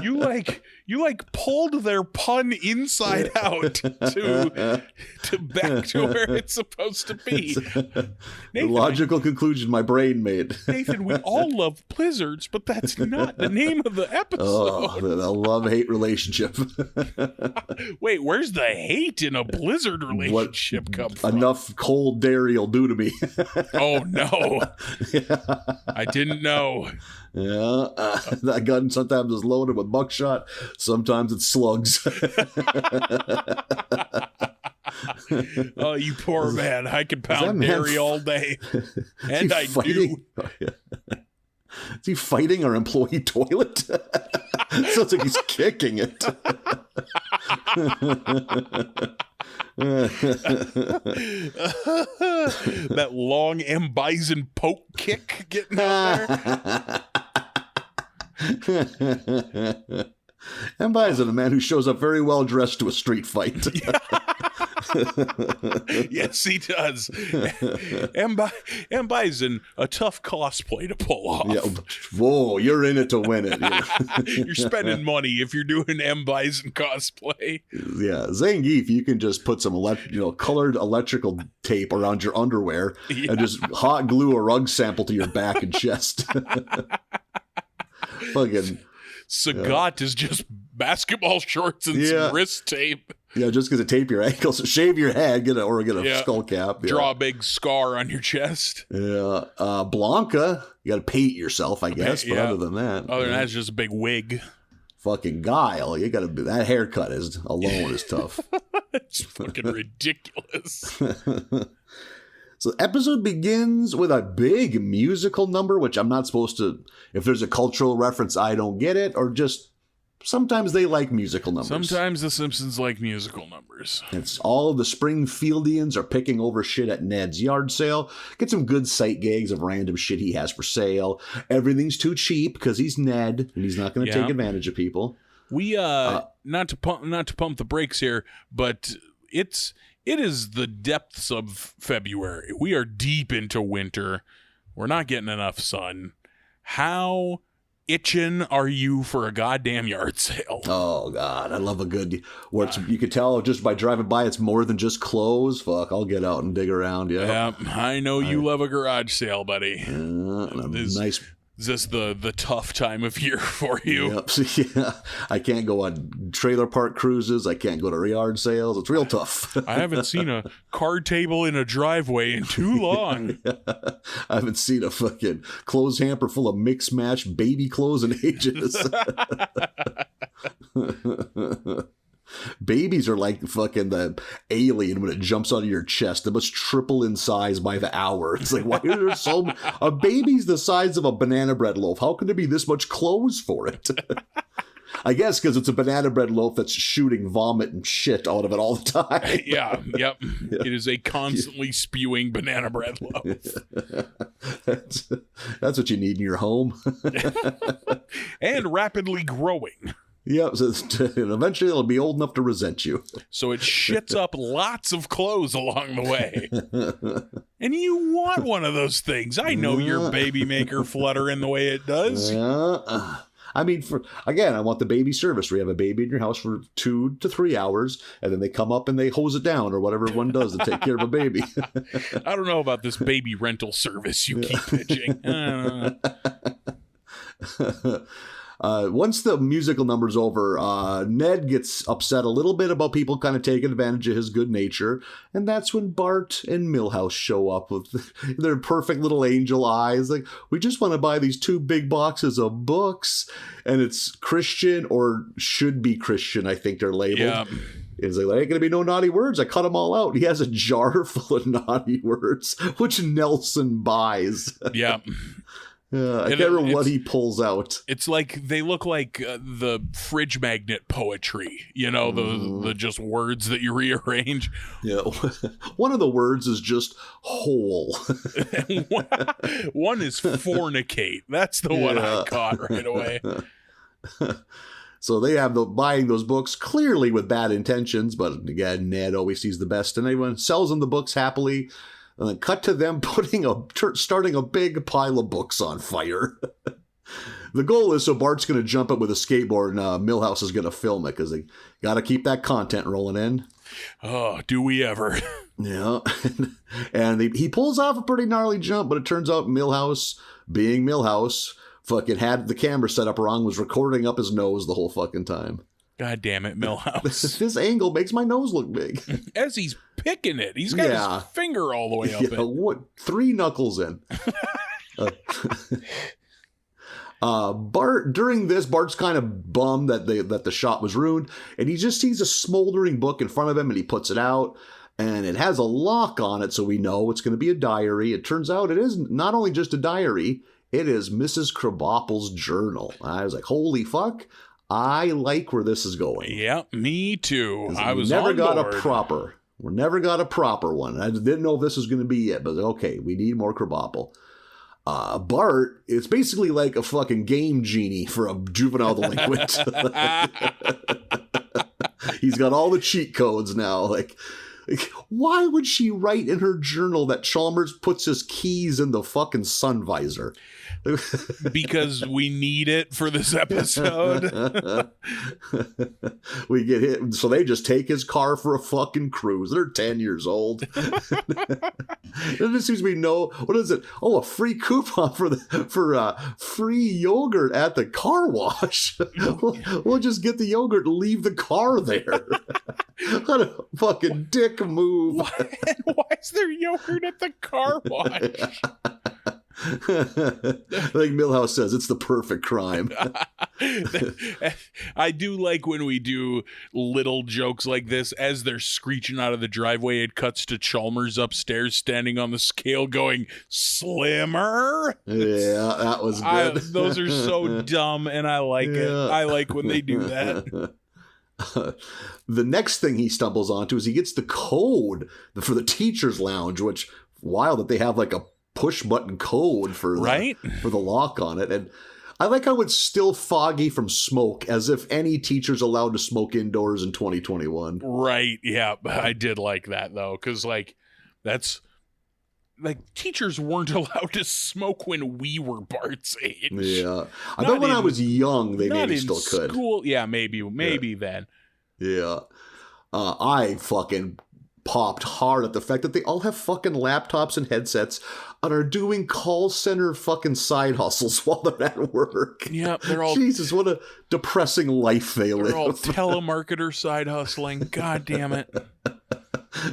You pulled their pun inside out to back to where it's supposed to be. The logical conclusion my brain made. Nathan, we all love blizzards, but that's not the name of the episode. Oh, a love-hate relationship. Wait, where's the hate in a blizzard relationship come from? Enough cold dairy will do to me. Oh, no. Yeah. I didn't know. Yeah, that gun sometimes is loaded with buckshot, sometimes it's slugs. Oh, you poor man. I could pound dairy all day. And I do. Is he fighting our employee toilet? Sounds like he's kicking it. That long M. Bison poke kick getting out there. M. Bison, a man who shows up very well dressed to a street fight. Yes, he does. M. Bison, a tough cosplay to pull off. Yeah. Whoa, you're in it to win it. You're spending money if you're doing M. Bison cosplay. Yeah, Zangief, you can just put some colored electrical tape around your underwear and just hot glue a rug sample to your back and chest. Fucking Sagat is just basketball shorts and some wrist tape. Yeah, just because it tape your ankles, shave your head, get a skull cap. Yeah. Draw a big scar on your chest. Yeah, Blanca, you got to paint yourself, I guess. But other than that, it's just a big wig. Fucking Guile, you got to that haircut alone is tough. It's fucking ridiculous. So the episode begins with a big musical number, which I'm not supposed to, if there's a cultural reference, I don't get it, or just sometimes they like musical numbers. Sometimes the Simpsons like musical numbers. It's all of the Springfieldians are picking over shit at Ned's yard sale. Get some good sight gags of random shit he has for sale. Everything's too cheap because he's Ned and he's not going to take advantage of people. We not to pump the brakes here, but it is the depths of February. We are deep into winter. We're not getting enough sun. How itching are you for a goddamn yard sale? Oh, God. I love a good... where you could tell just by driving by it's more than just clothes. Fuck, I'll get out and dig around. Yeah, I know you love a garage sale, buddy. Nice... Is this the tough time of year for you? Yep. Yeah. I can't go on trailer park cruises. I can't go to yard sales. It's real tough. I haven't seen a card table in a driveway in too long. I haven't seen a fucking clothes hamper full of mix match baby clothes in ages. Babies are like fucking the alien when it jumps out of your chest. It must triple in size by the hour. It's like, why are there so... A baby's the size of a banana bread loaf. How can there be this much clothes for it? I guess because it's a banana bread loaf that's shooting vomit and shit out of it all the time. Yeah. It is a constantly spewing banana bread loaf. That's what you need in your home. And rapidly growing. Yeah, so eventually it'll be old enough to resent you. So it shits up lots of clothes along the way. And you want one of those things. I know your baby maker fluttering the way it does. Yeah. I mean, I want the baby service where you have a baby in your house for 2 to 3 hours, and then they come up and they hose it down or whatever one does to take care of a baby. I don't know about this baby rental service you keep pitching. I don't know. Once the musical number's over, Ned gets upset a little bit about people kind of taking advantage of his good nature, and that's when Bart and Milhouse show up with their perfect little angel eyes. Like, we just want to buy these 2 big boxes of books, and it's Christian or should be Christian, I think they're labeled. Yeah. It's like, there ain't going to be no naughty words. I cut them all out. He has a jar full of naughty words, which Nelson buys. Yeah. I can't remember what he pulls out. It's like they look like the fridge magnet poetry, the just words that you rearrange. Yeah, one of the words is just whole. One is fornicate. That's the one I caught right away. So they have buying those books clearly with bad intentions, but again, Ned always sees the best, and everyone sells them the books happily. And then cut to them starting a big pile of books on fire. The goal is so Bart's going to jump up with a skateboard and Milhouse is going to film it because they got to keep that content rolling in. Oh, do we ever? Yeah. And he pulls off a pretty gnarly jump, but it turns out Milhouse, being Milhouse, fucking had the camera set up wrong, was recording up his nose the whole fucking time. God damn it, Milhouse. This angle makes my nose look big. As he's picking it, he's got his finger all the way up it. What? 3 knuckles in. Bart, during this, Bart's kind of bummed that the shot was ruined, and he just sees a smoldering book in front of him, and he puts it out, and it has a lock on it, so we know it's going to be a diary. It turns out it is not only just a diary, it is Mrs. Krabappel's journal. I was like, holy fuck, I like where this is going. Yeah, me too. I was never on got board. We never got a proper one. I didn't know if this was going to be it, but okay, we need more Krabappel. Bart, it's basically like a fucking game genie for a juvenile delinquent. He's got all the cheat codes now. Like, why would she write in her journal that Chalmers puts his keys in the fucking sun visor? Because we need it for this episode. We get hit, so they just take his car for a fucking cruise. They're 10 years old. There seems to be what is it? Oh, a free coupon for free yogurt at the car wash. We'll just get the yogurt and leave the car there. What a fucking dick move. Why is there yogurt at the car wash? Like Milhouse says, it's the perfect crime. I do like when we do little jokes like this. As they're screeching out of the driveway, it cuts to Chalmers upstairs standing on the scale going, slimmer. Yeah, that was good. Those are so dumb, and I like it. I like when they do that. The next thing he stumbles onto is he gets the code for the teacher's lounge, which wild that they have like a push button code for the lock on it. And I like how it's still foggy from smoke, as if any teacher's allowed to smoke indoors in 2021. Right. Yeah. I did like that though. Cause that's teachers weren't allowed to smoke when we were Bart's age. Yeah. I bet when I was young, they maybe still could. School. Yeah. Maybe then. Yeah. I fucking popped hard at the fact that they all have fucking laptops and headsets and are doing call center fucking side hustles while they're at work. Yeah, they're all... Jesus, what a depressing life they live. They're all telemarketer side hustling. God damn it.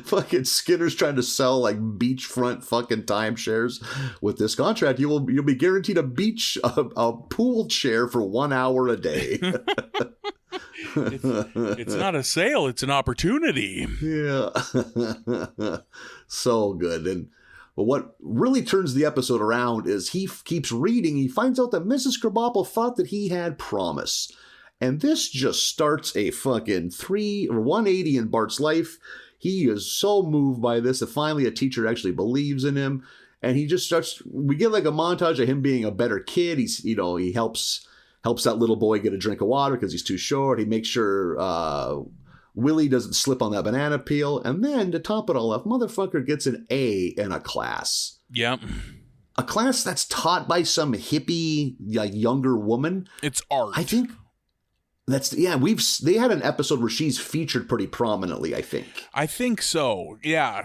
Fucking Skinner's trying to sell like beachfront fucking timeshares. With this contract, you'll be guaranteed a pool chair for 1 hour a day. It's not a sale, it's an opportunity. Yeah. So good. But what really turns the episode around is he keeps reading. He finds out that Mrs. Krabappel thought that he had promise. And this just starts a fucking 180 in Bart's life. He is so moved by this that finally a teacher actually believes in him. And he just we get like a montage of him being a better kid. He helps that little boy get a drink of water because he's too short. He makes sure Willie doesn't slip on that banana peel. And then to top it all off, motherfucker gets an A in a class. Yep. A class that's taught by some hippie, younger woman. It's art. I think they had an episode where she's featured pretty prominently, I think. I think so. Yeah.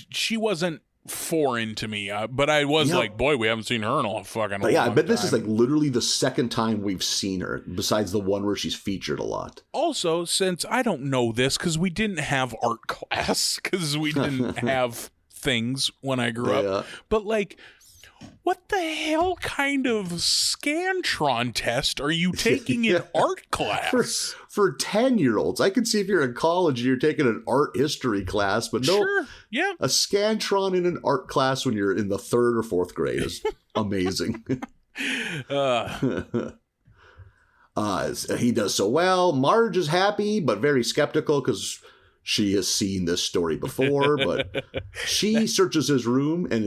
She wasn't foreign to me, but I was like, boy, we haven't seen her in a fucking long I bet this time. is like literally the second time we've seen her, besides the one where she's featured a lot. Also, since I don't know this because we didn't have art class, because we didn't have things when I grew up, but like, what the hell kind of Scantron test are you taking in art class? For 10-year-olds. I can see if you're in college and you're taking an art history class, but no, sure. Yeah. A Scantron in an art class when you're in the 3rd or 4th grade is amazing. He does so well. Marge is happy, but very skeptical because she has seen this story before, but she searches his room and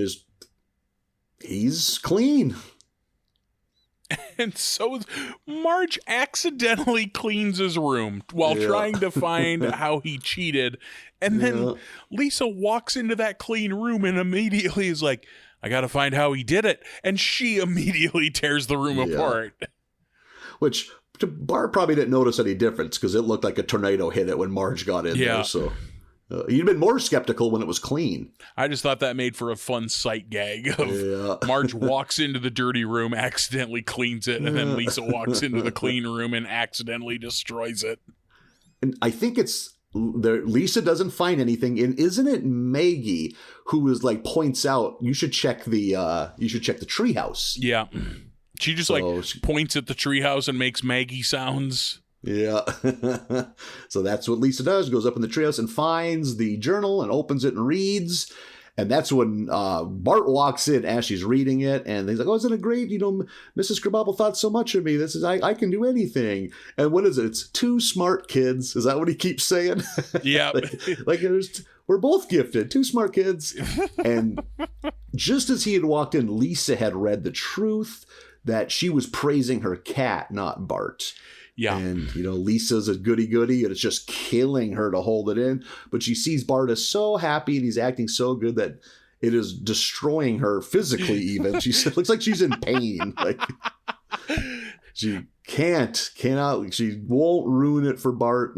he's clean. And so Marge accidentally cleans his room while trying to find how he cheated. And then Lisa walks into that clean room and immediately is like, I got to find how he did it. And she immediately tears the room apart. Which Bart probably didn't notice any difference because it looked like a tornado hit it when Marge got in there. So you'd been more skeptical when it was clean. I just thought that made for a fun sight gag of Marge walks into the dirty room, accidentally cleans it, and then Lisa walks into the clean room and accidentally destroys it. And I think it's there. Lisa doesn't find anything, and isn't it Maggie who is like points out you should check the treehouse? Yeah, she just points at the treehouse and makes Maggie sounds. Yeah. So that's what Lisa does. Goes up in the treehouse and finds the journal and opens it and reads. And that's when Bart walks in as she's reading it. And he's like, oh, isn't it great? You know, Mrs. Krabappel thought so much of me. This is, I can do anything. And what is it? It's 2 smart kids. Is that what he keeps saying? Yeah. We're both gifted. 2 smart kids. And just as he had walked in, Lisa had read the truth that she was praising her cat, not Bart. Yeah. And, you know, Lisa's a goody-goody, and it's just killing her to hold it in. But she sees Bart is so happy, and he's acting so good that it is destroying her physically even. She looks like she's in pain. Like, she cannot, she won't ruin it for Bart.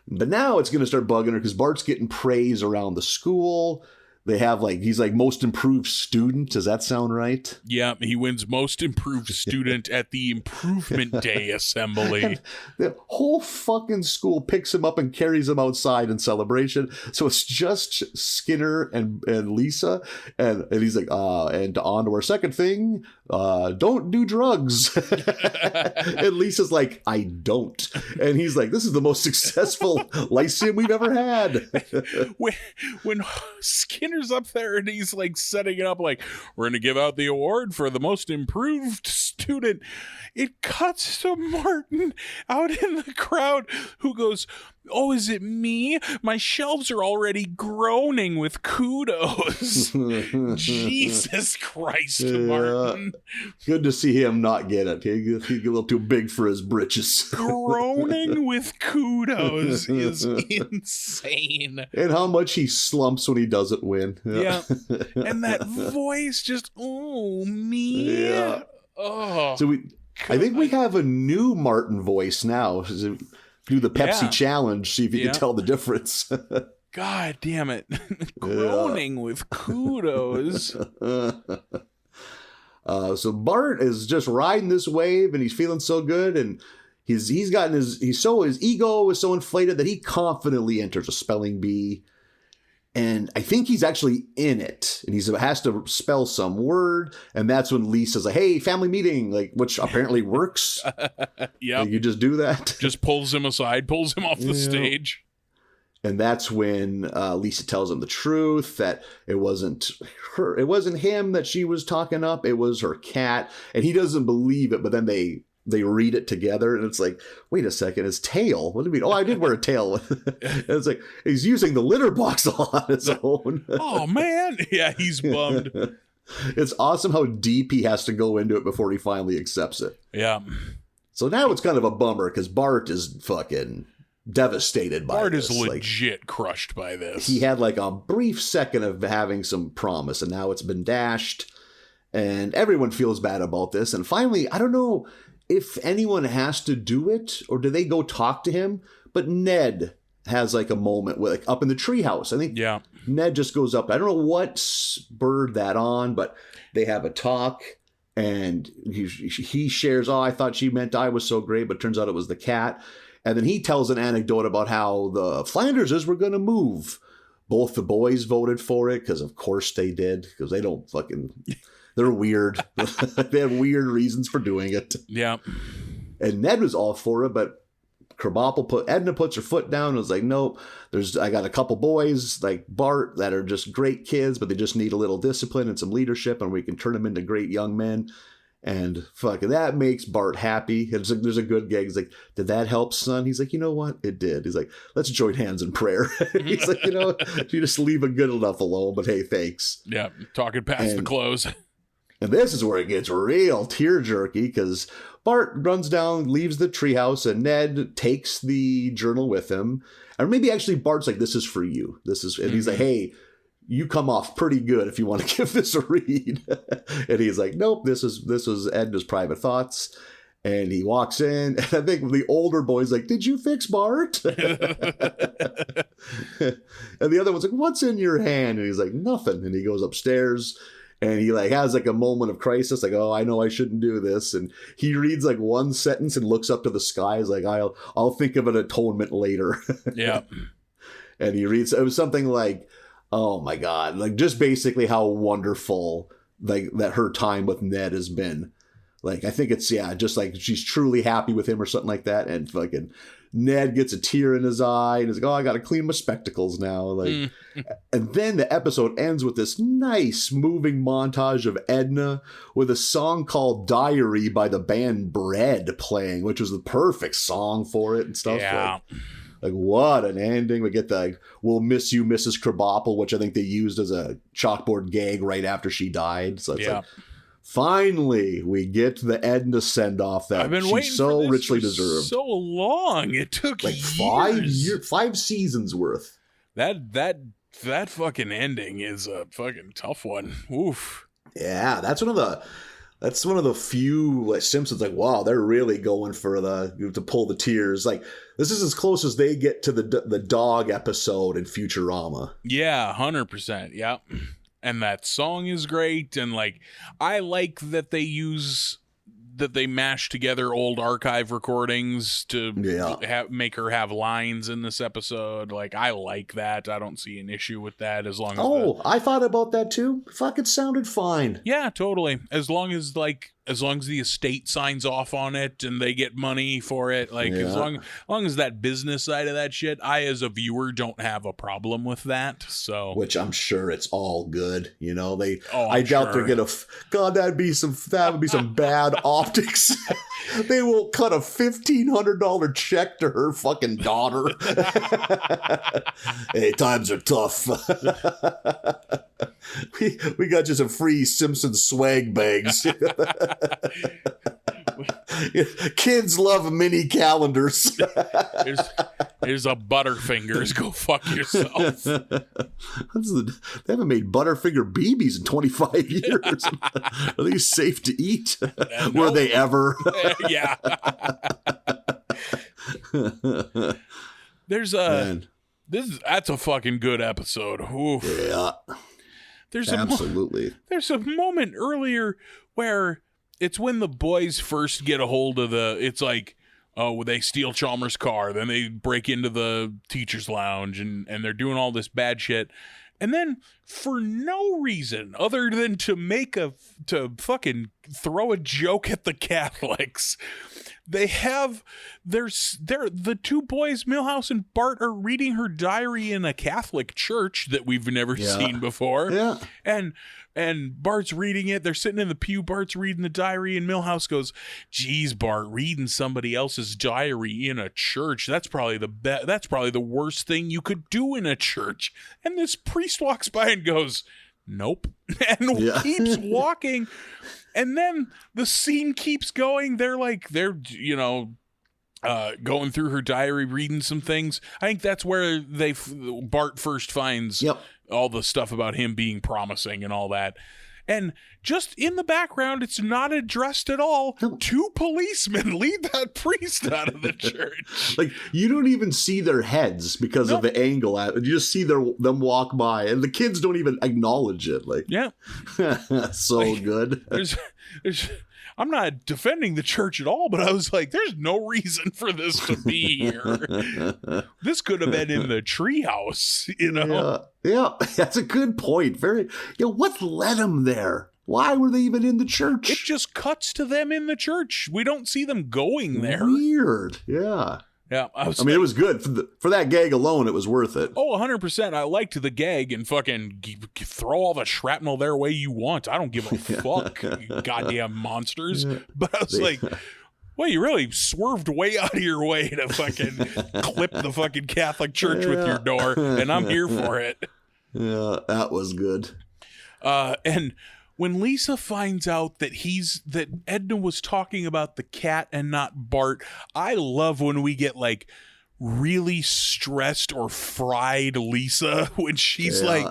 But now it's going to start bugging her because Bart's getting praise around the school. They have he's most improved student. Does that sound right? Yeah, he wins most improved student at the Improvement Day assembly. And the whole fucking school picks him up and carries him outside in celebration. So it's just Skinner and Lisa. And he's like, and on to our second thing, don't do drugs. And Lisa's like, I don't. And he's like, this is the most successful lyceum we've ever had. When Skinner's up there and he's setting it up we're going to give out the award for the most improved student, it cuts to Martin out in the crowd who goes, oh, is it me? My shelves are already groaning with kudos. Jesus Christ, Martin. Good to see him not get it. He's a little too big for his britches. Groaning with kudos is insane. And how much he slumps when he doesn't win. Yeah. And that voice just, oh, me. Yeah. Oh. So I think we have a new Martin voice now. Do the Pepsi challenge, see if you can tell the difference. God damn it. Groaning with kudos. So Bart is just riding this wave and he's feeling so good, and his ego is so inflated that he confidently enters a spelling bee. And I think he's actually in it, and he has to spell some word, and that's when Lisa's like, hey, family meeting, which apparently works. Yeah. You just do that. Just pulls him aside, pulls him off the stage. And that's when Lisa tells him the truth, that it wasn't him that she was talking up, it was her cat. And he doesn't believe it, but then they read it together, and it's like, wait a second, his tail? What do you mean? Oh, I did wear a tail. And it's like, he's using the litter box on his own. Oh, man. Yeah, he's bummed. It's awesome how deep he has to go into it before he finally accepts it. Yeah. So now it's kind of a bummer, because Bart is fucking devastated by this. Bart is legit crushed by this. He had a brief second of having some promise, and now it's been dashed. And everyone feels bad about this. And finally, I don't know if anyone has to do it, or do they go talk to him? But Ned has a moment with up in the treehouse. I think Ned just goes up. I don't know what spurred that on, but they have a talk, and he shares, oh, I thought she meant I was so great, but turns out it was the cat. And then he tells an anecdote about how the Flanderses were going to move. Both the boys voted for it, because of course they did, because they don't fucking... They're weird. They have weird reasons for doing it. Yeah. And Ned was all for it, but Edna puts her foot down and was like, nope, I got a couple boys like Bart that are just great kids, but they just need a little discipline and some leadership, and we can turn them into great young men. And fucking that makes Bart happy. There's a good gag. He's like, did that help, son? He's like, you know what? It did. He's like, let's join hands in prayer. He's like, you just leave it good enough alone, but hey, thanks. Yeah, talking past the close. And this is where it gets real tear-jerky, because Bart runs down, leaves the treehouse, and Ned takes the journal with him. Or maybe actually Bart's like, this is for you. And he's like, hey, you come off pretty good if you want to give this a read. And he's like, nope, this was Edna's private thoughts. And he walks in, and I think the older boy's like, did you fix Bart? And the other one's like, what's in your hand? And he's like, nothing. And he goes upstairs, and he like has like a moment of crisis, like, oh, I know I shouldn't do this. And he reads like one sentence and looks up to the sky. He's like, I'll think of an atonement later. Yeah. And he reads, it was something like, oh my God, like just basically how wonderful like that her time with Ned has been. Like, I think it's, just like she's truly happy with him or something like that. And fucking Ned gets a tear in his eye and is like, oh, I got to clean my spectacles now. Like, and then the episode ends with this nice moving montage of Edna with a song called Diary by the band Bread playing, which was the perfect song for it and stuff. Yeah. Like what an ending. We get the "We'll miss you, Mrs. Krabappel," which I think they used as a chalkboard gag right after she died. So it's like, finally, we get the Edna send-off that she so richly deserved. So long. It took like years. 5 seasons worth. That fucking ending is a fucking tough one. Oof. Yeah, that's one of the few like Simpsons like, wow, they're really going for to pull the tears. Like, this is as close as they get to the dog episode in Futurama. Yeah, 100%. Yeah. And that song is great. And like, I like that they mash together old archive recordings to make her have lines in this episode. Like, I like that. I don't see an issue with that as long as I thought about that too. Fuck, it sounded fine. Yeah, totally. As long as the estate signs off on it and they get money for it, like as long as that business side of that shit, I as a viewer don't have a problem with that. So, which I'm sure it's all good. You know, I doubt they're gonna. God, that would be some bad optics. They will cut a $1,500 check to her fucking daughter. Hey, times are tough. We got you some free Simpsons swag bags. Kids love mini calendars. Here's a Butterfingers. Go fuck yourself. They haven't made Butterfinger BBs in 25 years. Are they safe to eat? Were they ever? Yeah. That's a fucking good episode. Oof. Yeah. Absolutely. There's a moment earlier where it's when the boys first get a hold of it's like, oh, they steal Chalmers' car, then they break into the teacher's lounge and they're doing all this bad shit. And then for no reason other than to fucking throw a joke at the Catholics, the two boys, Milhouse and Bart, are reading her diary in a Catholic church that we've never seen before. Yeah. And Bart's reading it. They're sitting in the pew. Bart's reading the diary, and Milhouse goes, "Geez, Bart, reading somebody else's diary in a church. That's probably the worst thing you could do in a church." And this priest walks by and goes, "Nope," and keeps walking. And then the scene keeps going. They're going through her diary, reading some things. I think that's where Bart first finds all the stuff about him being promising and all that. And just in the background, it's not addressed at all. 2 policemen lead that priest out of the church. Like, you don't even see their heads because of the angle. You just see them walk by, and the kids don't even acknowledge it. Like, good. I'm not defending the church at all, but I was like, there's no reason for this to be here. This could have been in the treehouse, you know? Yeah, that's a good point. What led them there? Why were they even in the church? It just cuts to them in the church. We don't see them going there. Weird. Yeah. Yeah, it was good. For that gag alone, it was worth it. Oh, 100%. I liked the gag and fucking throw all the shrapnel their way you want. I don't give a fuck, you goddamn monsters. But I was like, well, you really swerved way out of your way to fucking clip the fucking Catholic church with your door, and I'm here for it. Yeah, that was good. And when Lisa finds out that Edna was talking about the cat and not Bart, I love when we get like really stressed or fried Lisa when she's like,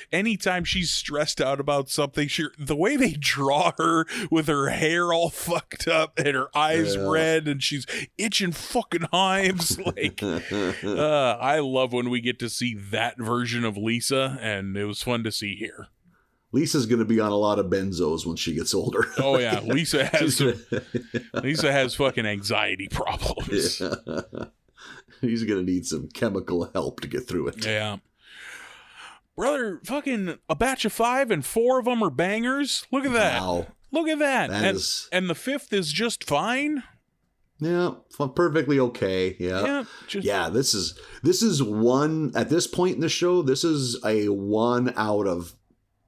anytime she's stressed out about something, the way they draw her with her hair all fucked up and her eyes red and she's itching fucking hives. Like, I love when we get to see that version of Lisa, and it was fun to see here. Lisa's going to be on a lot of benzos when she gets older. Oh yeah, Lisa has fucking anxiety problems. Yeah. He's going to need some chemical help to get through it. Yeah. Brother, fucking a batch of 5 and 4 of them are bangers. Look at that. Wow. Look at that. And the 5th is just fine. Yeah, perfectly okay. Yeah. This is one at this point in the show. This is a 1 out of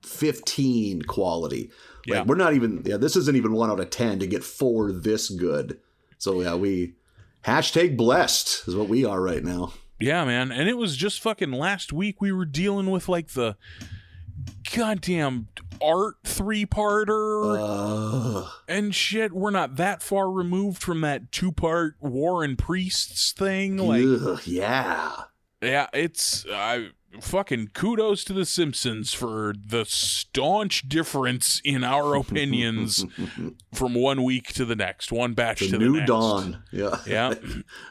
15 quality. Like, we're not even. Yeah, this isn't even 1 out of 10 to get 4 this good. So yeah, we #blessed is what we are right now. Yeah, man. And it was just fucking last week we were dealing with like the goddamn art 3-parter and shit. We're not that far removed from that 2-part War and Priests thing. Like, yeah, it's fucking kudos to the Simpsons for the staunch difference in our opinions from 1 week to the next, one batch to the new next. dawn. Yeah.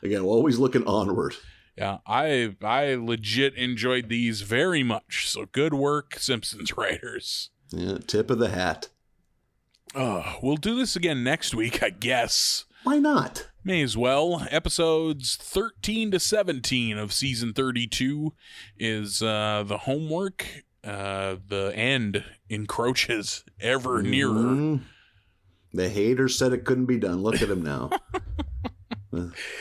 Again, we're always looking onward. Yeah, I legit enjoyed these very much. So good work, Simpsons writers. Yeah, tip of the hat. We'll do this again next week, I guess. Why not? May as well. Episodes 13 to 17 of season 32 is the homework. The end encroaches ever nearer. The haters said it couldn't be done. Look at them now.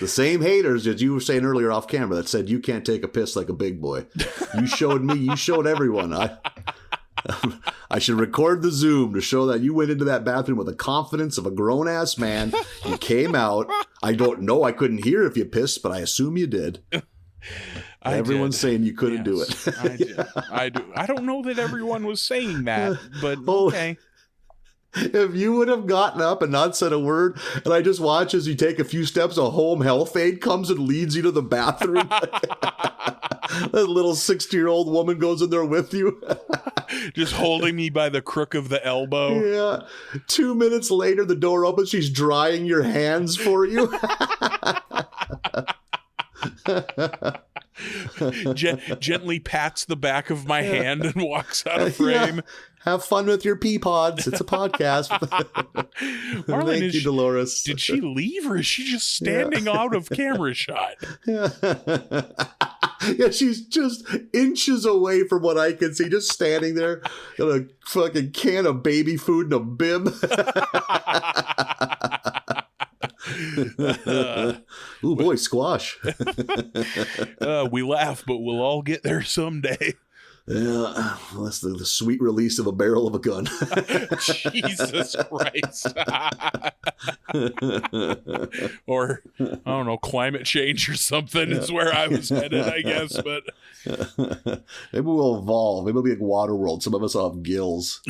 The same haters that you were saying earlier off camera that said you can't take a piss like a big boy. You showed me. You showed everyone. I should record the Zoom to show that you went into that bathroom with the confidence of a grown-ass man. You came out. I don't know. I couldn't hear if you pissed, but I assume you did. Everyone's saying you couldn't do it. I did. I do. I don't know that everyone was saying that, but okay. If you would have gotten up and not said a word, and I just watch as you take a few steps, a home health aide comes and leads you to the bathroom. That little 60-year-old woman goes in there with you. Just holding me by the crook of the elbow. Yeah. 2 minutes later, the door opens. She's drying your hands for you. Gently pats the back of my hand and walks out of frame. Yeah. Have fun with your pea pods. It's a podcast. Marlin, Thank you, Dolores. Did she leave, or is she just standing out of camera shot? Yeah. Yeah, she's just inches away from what I can see, just standing there in a fucking can of baby food and a bib. Ooh, boy, squash. We laugh, but we'll all get there someday. Yeah, well, that's the sweet release of a barrel of a gun. Jesus Christ. Or, I don't know, climate change or something is where I was headed, I guess. But maybe we'll evolve. Maybe we'll be like Waterworld. Some of us will have gills.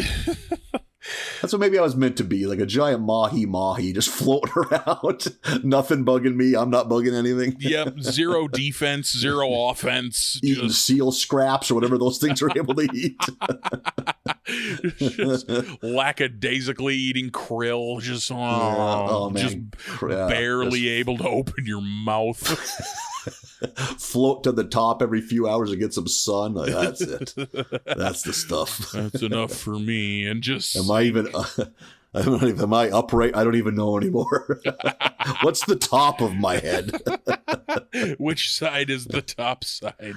That's what maybe I was meant to be, like a giant mahi just floating around. Nothing bugging me. I'm not bugging anything. Yep. 0 defense, 0 offense. Eating seal scraps or whatever those things are able to eat. Just lackadaisically eating krill. Just, barely able to open your mouth. Float to the top every few hours and get some sun. Like, that's it. That's the stuff. That's enough for me. And just am I upright? I don't even know anymore. What's the top of my head? Which side is the top side?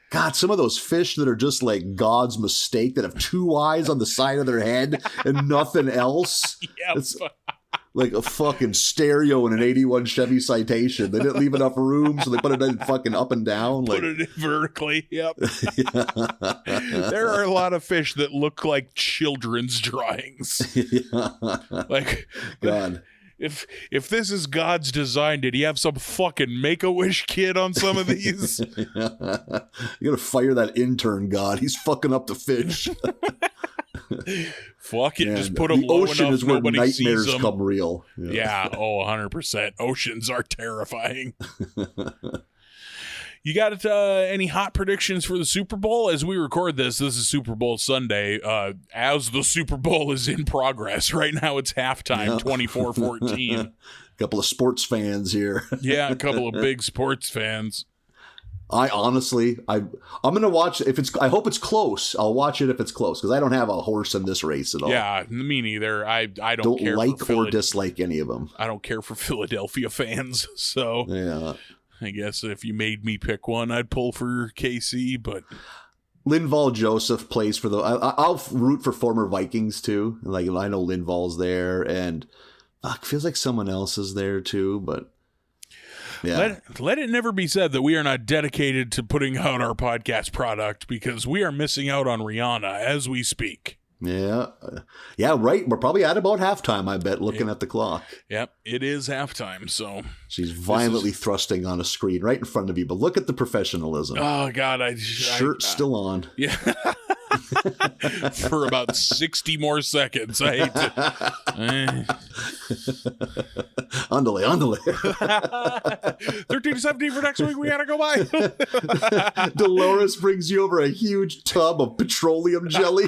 God, some of those fish that are just like God's mistake that have 2 eyes on the side of their head and nothing else. Yeah. It's like a fucking stereo in an 81 Chevy Citation. They didn't leave enough room, so they put it in fucking up and down. Put it in vertically. Yep. There are a lot of fish that look like children's drawings. Yeah. Like, God. If this is God's design, did he have some fucking Make-A-Wish kid on some of these? You gotta fire that intern God. He's fucking up the fish. Fuck it, just put them low enough. The ocean is where nightmares come real. Yeah, 100%. Oceans are terrifying. You got any hot predictions for the Super Bowl? As we record this is Super Bowl Sunday. As the Super Bowl is in progress. Right now it's halftime, 24-14. A couple of sports fans here. Yeah, a couple of big sports fans. I honestly, I'm going to watch I hope it's close. I'll watch it if it's close because I don't have a horse in this race at all. Yeah, me neither. I don't care like or dislike any of them. I don't care for Philadelphia fans. So yeah, I guess if you made me pick one, I'd pull for KC, but Linval Joseph plays for I'll root for former Vikings too. Like I know Linval's there and it feels like someone else is there too, but yeah. Let it never be said that we are not dedicated to putting out our podcast product because we are missing out on Rihanna as we speak. Yeah. Yeah, right. We're probably at about halftime, I bet, looking at the clock. Yep, it is halftime, so. She's violently thrusting on a screen right in front of you, but look at the professionalism. Oh, God. Shirt still on. Yeah. For about 60 more seconds. I hate to. Andale. 13-17 for next week. We gotta go by. Dolores brings you over a huge tub of petroleum jelly.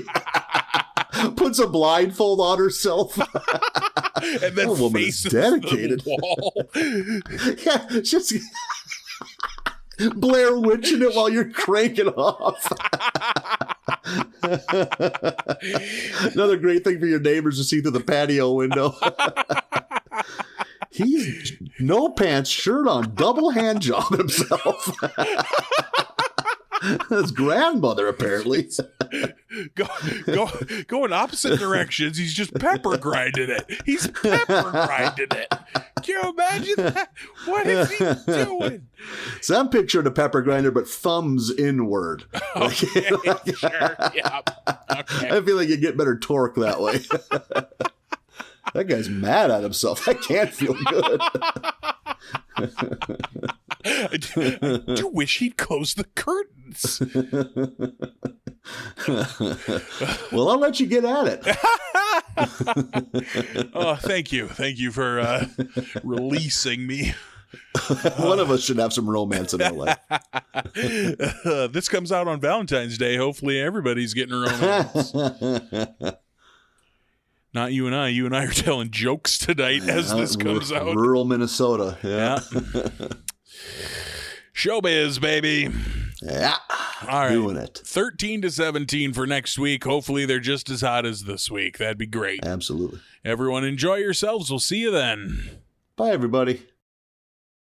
Puts a blindfold on herself. And then faces dedicated. The wall. Yeah, just Blair Witching it while you're cranking off. Another great thing for your neighbors to see through the patio window. He's no pants, shirt on, double hand job himself. His grandmother, apparently. Going opposite directions. He's just pepper grinding it. He's pepper grinding it. Can you imagine that? What is he doing? So I'm picturing a pepper grinder, but thumbs inward. Okay, sure. Yeah. Okay. I feel like you get better torque that way. That guy's mad at himself. I can't feel good. I do wish he'd close the curtains. Well, I'll let you get at it. Oh, thank you. Thank you for releasing me. One of us should have some romance in our life. This comes out on Valentine's Day. Hopefully everybody's getting a romance. Not you and I. You and I are telling jokes tonight as this comes out. Rural Minnesota. Yeah. Showbiz, baby. Yeah. All right. Doing it. 13-17 for next week. Hopefully they're just as hot as this week. That'd be great. Absolutely. Everyone enjoy yourselves. We'll see you then. Bye, everybody.